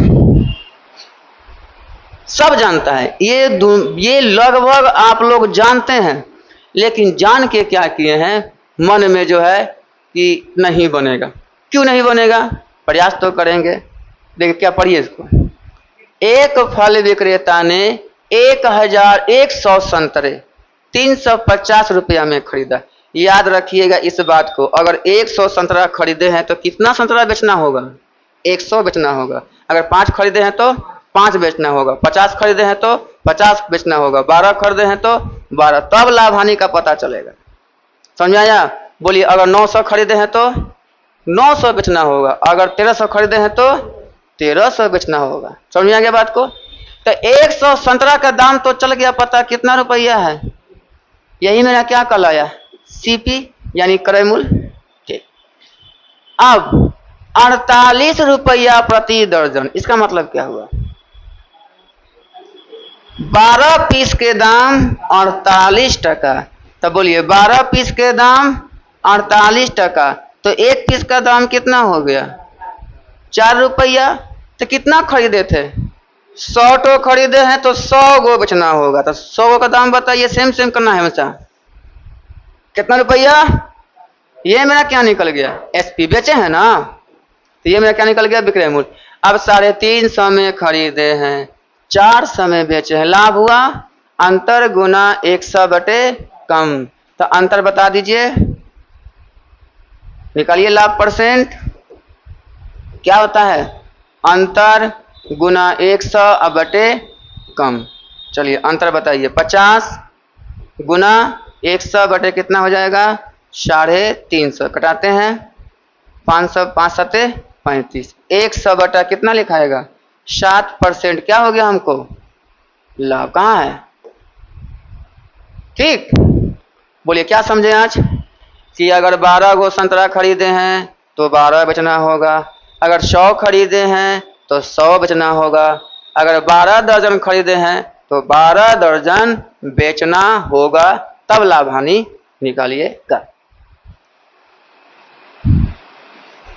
[SPEAKER 1] सब जानता है ये लगभग आप लोग जानते हैं, लेकिन जान के क्या किए हैं, मन में जो है कि नहीं बनेगा। क्यों नहीं बनेगा? प्रयास तो करेंगे। देखिए क्या, पढ़िए इसको। एक फल विक्रेता ने 1100 संतरे 350 रुपया में खरीदा। याद रखिएगा इस बात को, अगर 100 संतरा खरीदे हैं तो कितना संतरा बेचना होगा? 100 बेचना होगा। अगर 5 खरीदे हैं तो 5 बेचना होगा। 50 खरीदे हैं तो 50 बेचना होगा। 12 खरीदे हैं तो 12, तब लाभ हानि का पता चलेगा। समझ में आया? बोलिए, अगर 900 खरीदे हैं तो 900 बेचना होगा। अगर 1300 खरीदे हैं तो 1300 बेचना होगा। समझ में आ गया बात को? तो 100 संतरा का दाम तो चल गया पता, कितना रुपया है। यही मेरा क्या कहलाया, सीपी यानी क्रय मूल्य। ठीक, अब 48 रुपया प्रति दर्जन, इसका मतलब क्या हुआ? 12 पीस के दाम 48 टका। तो बोलिए 12 पीस के दाम 48 टका, तो एक पीस का दाम कितना हो गया? 4 रुपया। तो कितना खरीदे थे? 100 तो खरीदे हैं तो 100 गो बेचना होगा। तो 100 गो का दाम बताइए, सेम सेम करना है हमेशा। कितना रुपया? ये मेरा क्या निकल गया? एसपी बेचे हैं ना, तो ये मेरा क्या निकल गया? विक्रय मूल्य। अब 350 में खरीदे हैं, 400 में बेचे हैं, लाभ हुआ अंतर गुना 100 बटे कम। तो अंतर बता दीजिए, निकालिए लाभ परसेंट। क्या होता है? अंतर गुना 100 बटे कम। चलिए अंतर बताइए, 50 गुना 100 बटे कितना हो जाएगा? 350। कटाते हैं 500, 5 सते 35। 100 बटा कितना लिखाएगा? 7%। क्या हो गया हमको? लाभ। कहाँ है? ठीक, बोलिए क्या समझे आज? कि अगर 12 गो संतरा खरीदे हैं तो 12 बेचना होगा। अगर 100 खरीदे हैं तो 100 बेचना होगा। अगर 12 दर्जन खरीदे हैं तो 12 दर्जन बेचना होगा, तब लाभ हानि निकालिएगा।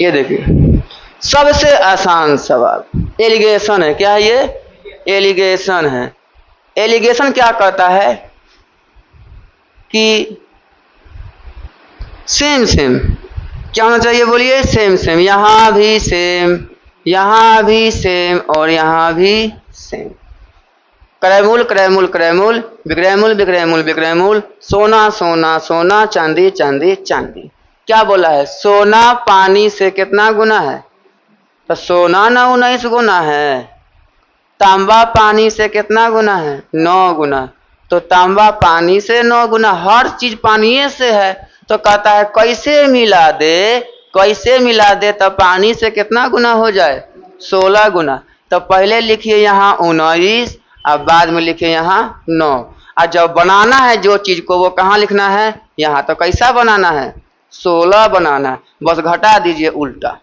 [SPEAKER 1] ये देखिए सबसे आसान सवाल, एलिगेशन है। क्या है ये? एलिगेशन है। एलिगेशन क्या करता है कि सेम सेम, क्या होना चाहिए बोलिए? Same same. यहां भी सेम, यहां भी सेम, और यहां भी सेम। क्रय मूल्य, क्रय मूल्य, क्रय मूल्य, विक्रय मूल्य, विक्रय मूल्य, विक्रय मूल्य। सोना सोना सोना, चांदी चांदी चांदी। क्या बोला है? सोना पानी से कितना गुना है? तो सोना 19 गुना है। तांबा पानी से कितना गुना है? 9 गुना। तो तांबा पानी से 9 गुना, हर चीज पानी से है। तो कहता है कैसे मिला दे, कैसे मिला दे तो पानी से कितना गुना हो जाए? 16 गुना। तो पहले लिखिए यहाँ 19, अब बाद में लिखिए यहाँ 9। और जब बनाना है जो चीज को, वो कहाँ लिखना है? यहाँ। तो कैसा बनाना है? 16 बनाना है, बस घटा दीजिए उल्टा।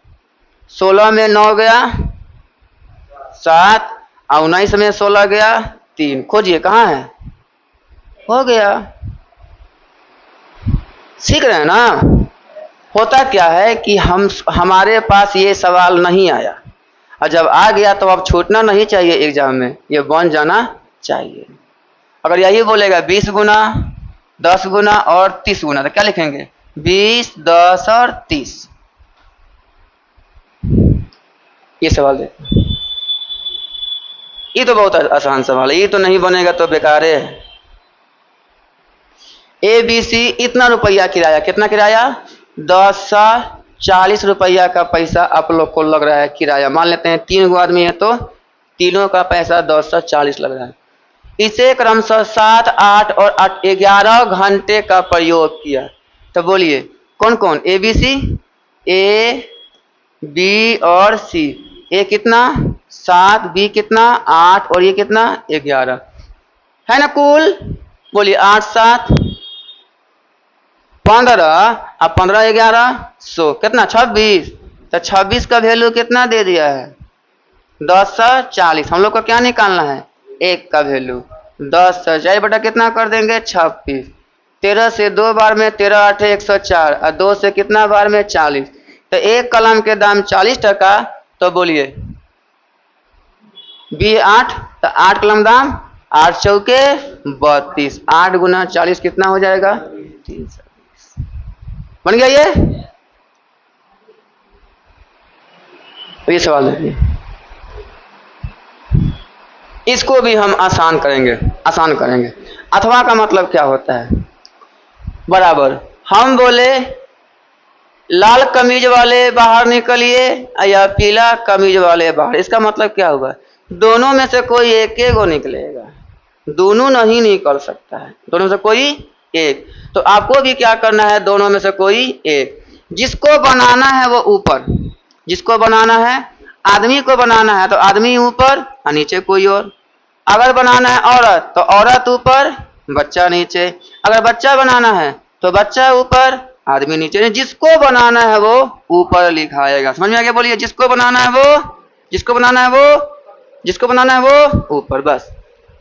[SPEAKER 1] 16 में 9 गया 7, और 19 में 16 गया 3। खोजिए कहाँ है? हो गया। सीख रहे हैं ना? होता क्या है कि हमारे पास ये सवाल नहीं आया, और जब आ गया तो अब छूटना नहीं चाहिए एग्जाम में, ये बन जाना चाहिए। अगर यही बोलेगा 20 गुना 10 गुना और 30 गुना, तो क्या लिखेंगे? 20, 10 और 30। ये सवाल देखो, ये तो बहुत आसान सवाल है, ये तो नहीं बनेगा तो बेकार है। ABC इतना रुपया किराया, कितना किराया? 1040 रुपया का पैसा आप लोग को लग रहा है किराया। मान लेते हैं 3 गो आदमी है तो तीनों का पैसा 1040 लग रहा है। इसे क्रमशः 7, 8 और 11 घंटे का प्रयोग किया। तो बोलिए कौन कौन? ABC, A, B और C। A कितना? 7, B कितना? 8 और ये कितना? 11 है ना कुल। बोलिए 8, 7, 15 और 15, 11, 100 कितना? 26। तो 26 का वैल्यू कितना दे दिया है? 10 × 40, हम लोग को क्या निकालना है, एक का वैल्यू। 10 × 40 बटा कितना कर देंगे 26। 13 से 2 बार में 13 8 104 और 2 से कितना बार में 40, तो एक कलम के दाम 40 टका। तो बोलिए बी 8, तो 8 कलम दाम 8 चौके 32, 8 गुना 40 कितना हो जाएगा 320। बन गया ये सवाल देखिए, इसको भी हम आसान करेंगे। अथवा का मतलब क्या होता है, बराबर हम बोले लाल कमीज वाले बाहर निकलिए या पीला कमीज वाले बाहर, इसका मतलब क्या हुआ, दोनों में से कोई एक एक निकलेगा, दोनों नहीं निकल सकता है, दोनों में से कोई एक। तो आपको भी क्या करना है, दोनों में से कोई एक। जिसको बनाना है वो ऊपर, जिसको बनाना है आदमी को बनाना है तो आदमी ऊपर और नीचे कोई और। अगर बनाना है औरत तो औरत ऊपर बच्चा नीचे, अगर बच्चा बनाना है तो बच्चा ऊपर आदमी नीचे। जिसको बनाना है वो ऊपर लिखाएगा। समझ में आ गया? बोलिए जिसको बनाना है वो, जिसको बनाना है वो, जिसको बनाना है वो ऊपर, बस।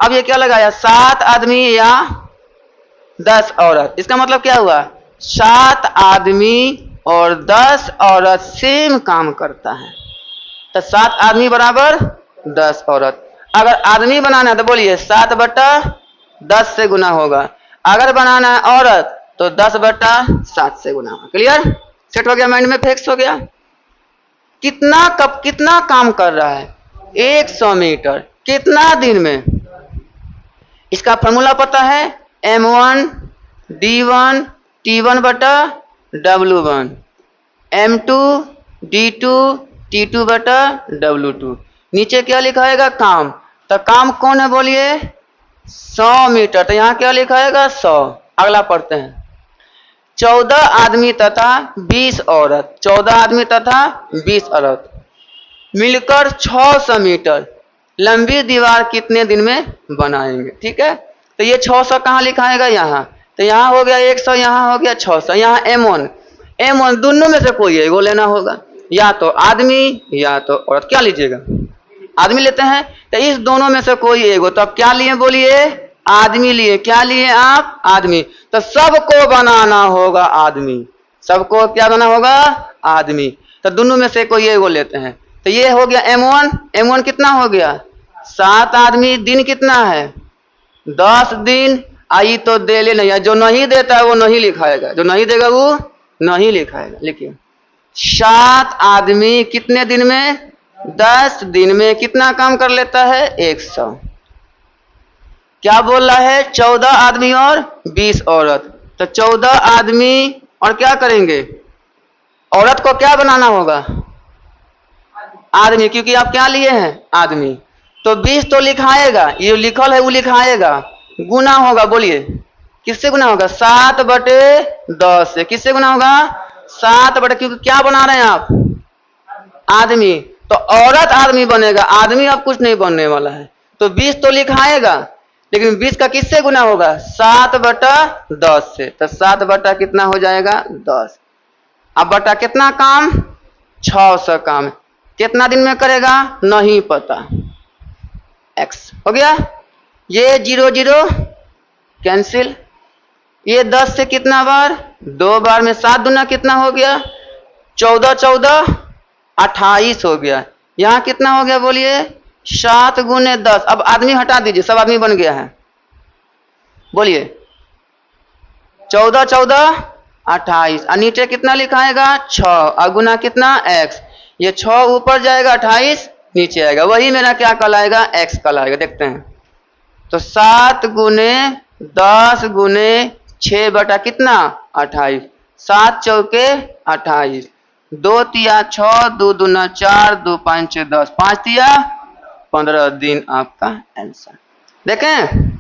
[SPEAKER 1] अब ये क्या लगाया, 7 आदमी या 10 औरत, इसका मतलब क्या हुआ 7 आदमी और 10 औरत सेम काम करता है, तो 7 आदमी बराबर 10 औरत। अगर आदमी बनाना है तो बोलिए 7 बटा 10 से गुना होगा, अगर बनाना है औरत तो 10 बटा 7 से गुना होगा। क्लियर? सेट हो गया, माइंड में फिक्स हो गया। कितना काम कर रहा है 100 मीटर, कितना दिन में, इसका फॉर्मूला पता है M1 D1 T1 बटा W1, M2 D2 T2 बटा W2। नीचे क्या लिखाएगा काम, तो काम कौन है बोलिए 100 मीटर, तो यहाँ क्या लिखाएगा 100। अगला पढ़ते हैं, 14 आदमी तथा 20 औरत, 14 आदमी तथा 20 औरत मिलकर 600 मीटर लंबी दीवार कितने दिन में बनाएंगे। ठीक है, तो ये 600 कहाँ लिखाएगा, यहाँ, तो यहाँ हो गया 100, यहाँ हो गया 600, यहाँ M1 दोनों में से कोई एगो लेना होगा, या तो आदमी या तो औरत। क्या लीजिएगा, आदमी लेते हैं, तो इस दोनों में से कोई एगो, तो अब क्या लिए बोलिए आदमी लिए। क्या लिए आप, आदमी, तो सबको बनाना होगा आदमी, सबको क्या बनाना होगा आदमी, तो दोनों में से कोई एगो लेते हैं। तो ये हो गया M1 कितना हो गया 7 आदमी, दिन कितना है 10 दिन। आई तो दे ले नहीं, जो नहीं देता है वो नहीं लिखाएगा, जो नहीं देगा वो नहीं लिखाएगा। लिखिए 7 आदमी कितने दिन में 10 दिन में कितना काम कर लेता है 100। क्या बोल रहा है 14 आदमी और 20 औरत, तो 14 आदमी और क्या करेंगे, औरत को क्या बनाना होगा आदमी, क्योंकि आप क्या लिए हैं आदमी, तो 20 तो लिखाएगा, ये लिखल है वो लिखाएगा, गुना होगा। बोलिए किससे गुना होगा 7 बटे 10 से, किससे गुना होगा 7 बटे, क्योंकि क्या बना रहे हैं आप आदमी, तो औरत आदमी बनेगा, आदमी अब कुछ नहीं बनने वाला है, तो 20 तो लिखाएगा, लेकिन 20 का किससे गुना होगा 7 बटा 10 से, तो 7 बटा कितना हो जाएगा 10। अब बटा कितना काम 600 काम, कितना दिन में करेगा नहीं पता, x हो गया। ये 0 0 कैंसिल, ये 10 से कितना बार 2 बार में 7 दुना कितना हो गया 14 14 28 हो गया। यहाँ कितना हो गया बोलिए 7 गुने 10। अब आदमी हटा दीजिए, सब आदमी बन गया है। बोलिए 14 14 28 और नीचे कितना लिखाएगा 6 और गुना कितना x, ये 6 ऊपर जाएगा 28 नीचे आएगा, वही मेरा क्या कहलाएगा x कहलाएगा। देखते हैं तो 7 गुने 10 गुने 6 बटा कितना 28, 7 चौके 28, 2 तिया 6, 2 दूना 4, 2 5 6 10, 5 तिया 15 दिन आपका आंसर। देखें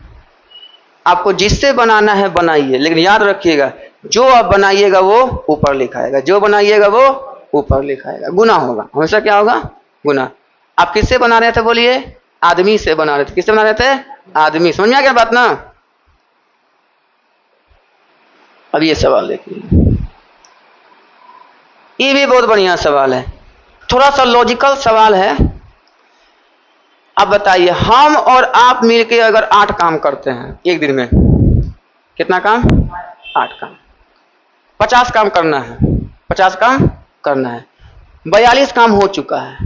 [SPEAKER 1] आपको जिससे बनाना है बनाइए, लेकिन याद रखिएगा जो आप बनाइएगा वो ऊपर लिखाएगा, जो बनाइएगा वो ऊपर लिखाएगा, गुना होगा हमेशा। क्या होगा गुना। आप किससे बना रहे थे बोलिए आदमी से बना रहे थे, किससे बना रहे थे आदमी। समझ में आ गया बात ना। अब ये सवाल देखिए, ये भी बहुत बढ़िया सवाल है, थोड़ा सा लॉजिकल सवाल है, अब बताइए, हम और आप मिलके अगर 8 काम करते हैं एक दिन में, कितना काम? 8 काम। 50 काम करना है, 50 काम करना है, 42 काम हो चुका है,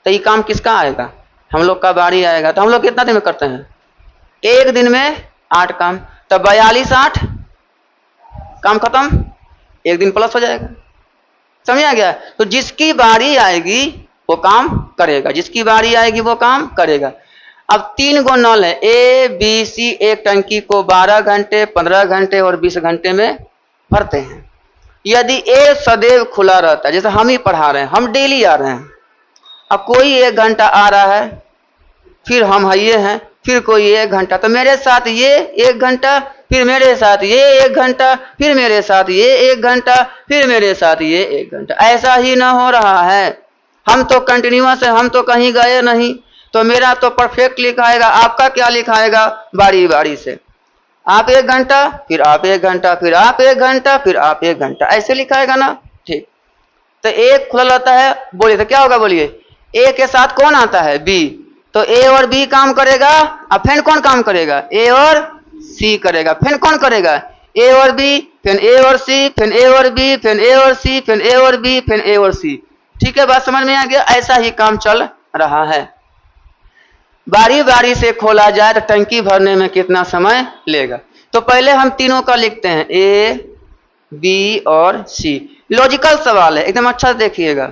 [SPEAKER 1] तो ये काम किसका आएगा? हम लोग का बारी आएगा। तो हम लोग कितना दिन में करते हैं? एक दिन में 8 काम, तो 42 8 काम खत्म, एक दिन प्लस हो जाएगा। समझ आ गया? तो जिसकी बारी आएगी वो काम करेगा, जिसकी बारी आएगी वो काम करेगा। अब 3 गो नल है, ए बी सी, एक टंकी को 12 घंटे, 15 घंटे और 20 घंटे में भरते हैं। यदि ए सदैव खुला रहता है, जैसे हम ही पढ़ा रहे हैं, हम डेली आ रहे हैं, अब कोई 1 घंटा आ रहा है, फिर हम ये हैं, फिर कोई 1 घंटा, तो मेरे साथ ये 1 घंटा, फिर मेरे साथ ये 1 घंटा, फिर मेरे साथ ये 1 घंटा, फिर मेरे साथ ये 1 घंटा, ऐसा ही ना हो रहा है। हम तो कंटिन्यूअस है, हम तो कहीं गए नहीं, तो मेरा तो परफेक्ट लिखाएगा, आपका क्या लिखाएगा? बारी बारी से, आप 1 घंटा, फिर आप 1 घंटा, फिर आप 1 घंटा, फिर आप 1 घंटा, ऐसे लिखाएगा ना। ठीक, तो एक खुला रहता है, बोलिए तो क्या होगा? बोलिए, ए के साथ कौन आता है? बी, तो ए और बी काम करेगा, अब फिर कौन काम करेगा? ए और सी करेगा, फिर कौन करेगा? ए और बी, फिर ए और सी, फिर ए और बी, फिर ए और सी, फिर ए और बी, फिर ए और सी। ठीक है, बात समझ में आ गया? ऐसा ही काम चल रहा है। बारी बारी से खोला जाए तो टंकी भरने में कितना समय लेगा? तो पहले हम तीनों का लिखते हैं, ए बी और सी। लॉजिकल सवाल है, एकदम अच्छा से देखिएगा।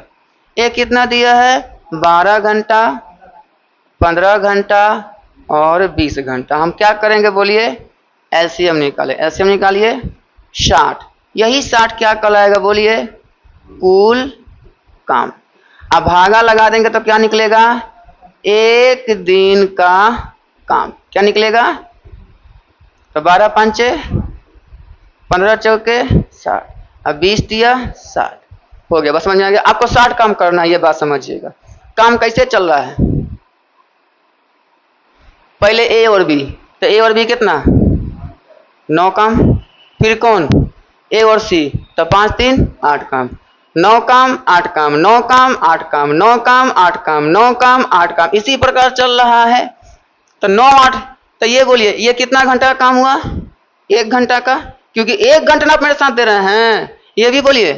[SPEAKER 1] ए कितना दिया है? 12 घंटा, 15 घंटा और 20 घंटा। हम क्या करेंगे? बोलिए, एलसीएम निकाले। एलसीएम निकालिए, 60। यही 60 क्या कहलाएगा? बोलिए, कुल काम। अब भागा लगा देंगे तो क्या निकलेगा? एक दिन का काम। क्या निकलेगा? तो 12 पंचे 15 चौके 60, अब 20 दिया 60, हो गया। बस समझ में आ गया? आपको 60 काम करना है, ये बात समझिएगा। काम कैसे चल रहा है? पहले ए और बी, तो ए और बी कितना? 9 काम। फिर कौन? ए और सी, तो 5 3 8 काम। 9 काम 8 काम, 9 काम 8 काम, 9 काम 8 काम, 9 काम 8 काम, इसी प्रकार चल रहा है। तो 9 8, तो ये बोलिए, ये कितना घंटा का काम हुआ? 1 घंटा का, क्योंकि 1 घंटा ना आप मेरे साथ दे रहे हैं। ये भी बोलिए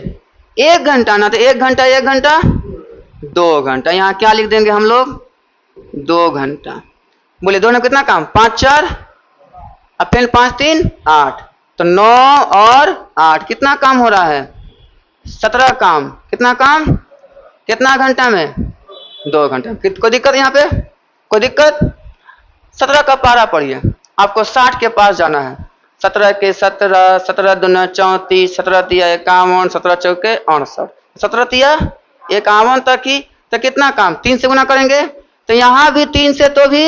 [SPEAKER 1] 1 घंटा ना, तो 1 घंटा 1 घंटा 2 घंटा। यहाँ क्या लिख देंगे हम लोग? 2 घंटा। बोलिए दोनों कितना काम? 5 4, अब फिर 5 3 8, तो 9 और 8 कितना काम हो रहा है? 17 काम। कितना काम? कितना घंटा में? 2 घंटा। कोई दिक्कत यहाँ पे? कोई दिक्कत? 17 का पारा पढ़िए, आपको 60 के पास जाना है। 17 के 17, 17 दूना 34, 17 तिया 51, 17 चौके 68, 17 तिया 51 तक ही, तो कितना काम? 3 से गुना करेंगे, तो यहाँ भी 3 से, तो भी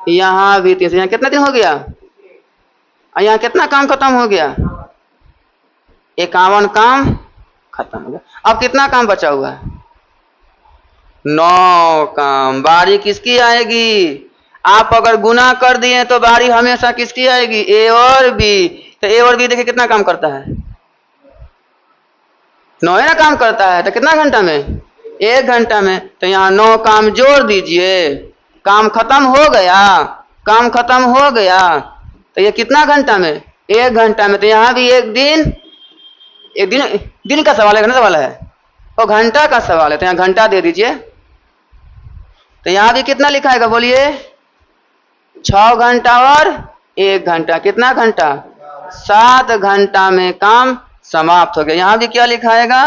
[SPEAKER 1] यहाँ भी 3 से। यहाँ कितना दिन हो गया? यहाँ कितना काम खत्म हो गया? 51 काम खत्म हो गया। अब कितना काम बचा हुआ है? 9 काम। बारी किसकी आएगी? आप अगर गुना कर दिए तो बारी हमेशा किसकी आएगी? ए और बी। तो ए और बी देखिए कितना काम करता है? 9 ना काम करता है, तो कितना घंटा में? 1 घंटा में। तो यहाँ 9 काम जोड़ दीजिए, काम खत्म हो गया, काम खत्म हो गया। तो ये कितना घंटा में? 1 घंटा में। तो यहाँ भी एक दिन का सवाल है, घंटा सवाल है, और घंटा का सवाल है, तो यहाँ घंटा दे दीजिए। तो यहाँ भी कितना लिखाएगा? बोलिए, 6 घंटा और 1 घंटा। कितना घंटा? 7 घंटा में काम समाप्त हो गया। यहाँ भी क्या लिखाएगा?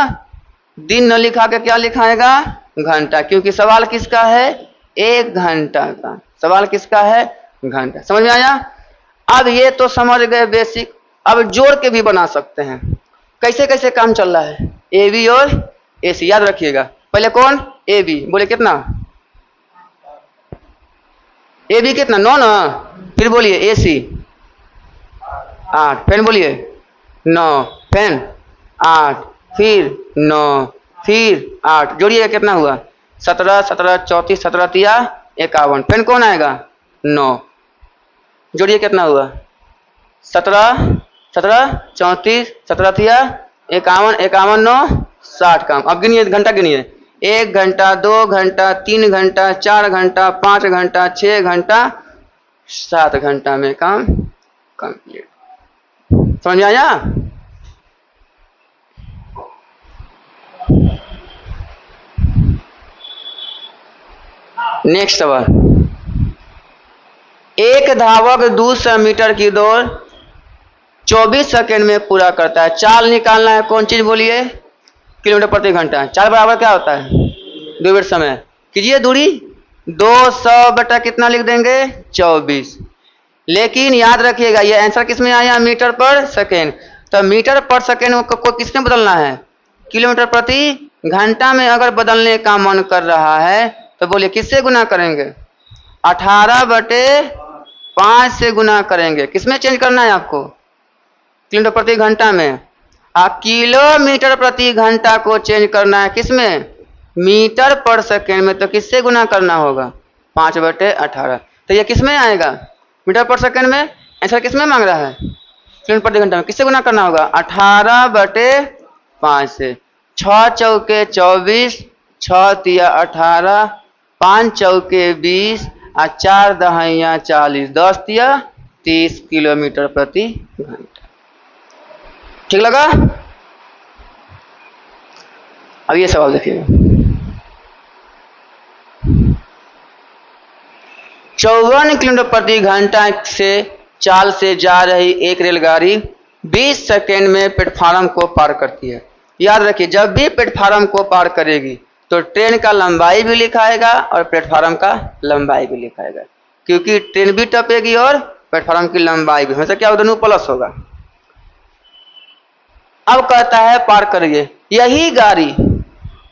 [SPEAKER 1] दिन न लिखा के क्या लिखाएगा? घंटा, क्योंकि सवाल किसका है? 1 घंटा का। सवाल किसका है? घंटा। समझ में आया? अब ये तो समझ गए बेसिक। अब जोड़ के भी बना सकते हैं। कैसे कैसे काम चल रहा है? ए बी और ए सी, याद रखिएगा। पहले कौन? A B. बोले कितना? ए बी कितना? 9 ना। फिर बोलिए ए सी 8, फिर बोलिए 9, फिर 8, फिर 9, फिर 8, जोड़िए कितना हुआ? 17 17 34, 17 तिया 51, फिर कौन आएगा? 9, जोड़िए कितना हुआ? 17 17 34, 17 तिया 51, 51 9 60 काम। अब गिनिए, घंटा गिनिए, 1 घंटा, 2 घंटा, 3 घंटा, 4 घंटा, 5 घंटा, 6 घंटा, 7 घंटा में काम कंप्लीट। समझ में आया? नेक्स्ट सवाल, एक धावक 200 मीटर की दौड़ 24 सेकंड में पूरा करता है। चाल निकालना है, कौन चीज बोलिए? किलोमीटर प्रति घंटा। चाल बराबर क्या होता है? 2 मिनट समय। कीजिए दूरी 200 बटा कितना लिख देंगे? 24। लेकिन याद रखिएगा ये आंसर किस में आया? मीटर पर सेकेंड। तो मीटर पर सेकेंड को किसने बदलना है? किलोमीटर प्रति घंटा में अगर बदलने का मन कर रहा है तो बोलिए किससे गुना करेंगे? 18 बटे 5 से गुना करेंगे। किसमें चेंज करना है आपको? किलोमीटर प्रति घंटा में। किलोमीटर प्रति घंटा को चेंज करना है किसमें? मीटर पर सेकेंड में। तो किससे गुना करना होगा? 5 बटे 18। तो ये किसमें आएगा? मीटर पर सेकेंड में। आंसर किसमें मांग रहा है? किलोमीटर प्रति घंटा में। किससे गुना करना होगा? 18 बटे 5 से। 6 चौके 24, 6 तिया 18, 5 चौके 20 और 4 दहाइयाँ 40, 10 तिया 30 किलोमीटर प्रति घंटा। ठीक लगा? अब ये सवाल देखिए, 54 किलोमीटर प्रति घंटा से चाल से जा रही एक रेलगाड़ी 20 सेकेंड में प्लेटफार्म को पार करती है। याद रखिए जब भी प्लेटफार्म को पार करेगी तो ट्रेन का लंबाई भी लिखाएगा और प्लेटफार्म का लंबाई भी लिखाएगा, क्योंकि ट्रेन भी टपेगी और प्लेटफार्म की लंबाई भी। हमेशा क्या दोनों प्लस होगा। अब कहता है पार करिए। यही गाड़ी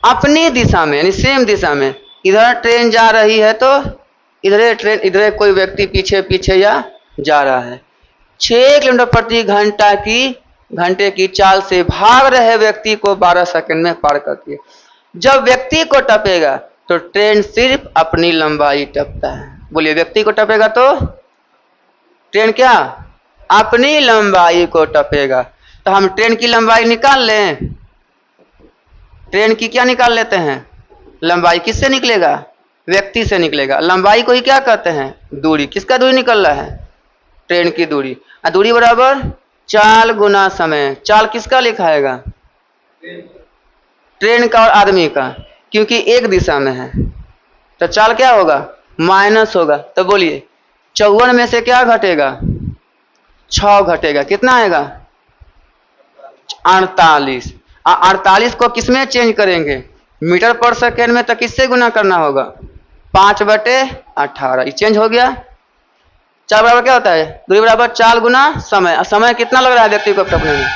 [SPEAKER 1] अपनी दिशा में यानी सेम दिशा में, इधर ट्रेन जा रही है तो इधर ट्रेन, इधर कोई व्यक्ति पीछे पीछे या जा रहा है। 6 किलोमीटर प्रति घंटे की चाल से भाग रहे व्यक्ति को 12 सेकंड में पार करती है। जब व्यक्ति को टपेगा तो ट्रेन सिर्फ अपनी लंबाई टपता है। बोलिए व्यक्ति को टपेगा तो ट्रेन क्या? अपनी लंबाई को टपेगा। तो हम ट्रेन की लंबाई निकाल लें। ट्रेन की क्या निकाल लेते हैं? लंबाई। किससे निकलेगा? व्यक्ति से निकलेगा। लंबाई को ही क्या कहते हैं? दूरी। किसका दूरी निकल रहा है? ट्रेन की दूरी। दूरी बराबर चाल गुना समय। चाल किसका लिखाएगा? ट्रेन का और आदमी का, क्योंकि एक दिशा में है। तो चाल क्या होगा? माइनस होगा। तो बोलिए 54 में से क्या घटेगा? 6 घटेगा। कितना आएगा? 48। 48 को किसमें चेंज करेंगे? मीटर पर सेकेंड में। तो किससे गुना करना होगा? 5 बटे 18। ये चेंज हो गया। चाल बराबर क्या होता है? दूरी बराबर चाल गुना समय। समय कितना लग रहा है व्यक्ति को टपने में?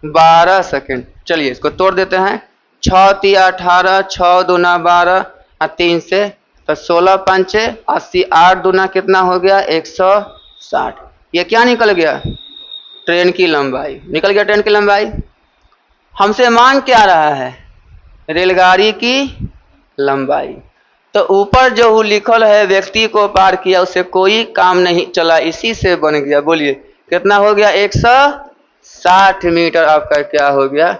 [SPEAKER 1] 12 सेकेंड। चलिए इसको तोड़ देते हैं। 6 तिया 18, 6 दूना 12 और 3 से तो 16 पंचे 80, 8 दूना कितना हो गया? 160। ये क्या निकल गया? ट्रेन की लंबाई निकल गया। ट्रेन की लंबाई हमसे मांग क्या रहा है? रेलगाड़ी की लंबाई। तो ऊपर जो लिखल है व्यक्ति को पार किया उससे कोई काम नहीं चला, इसी से बन गया। बोलिए कितना हो गया? 160 मीटर आपका क्या हो गया?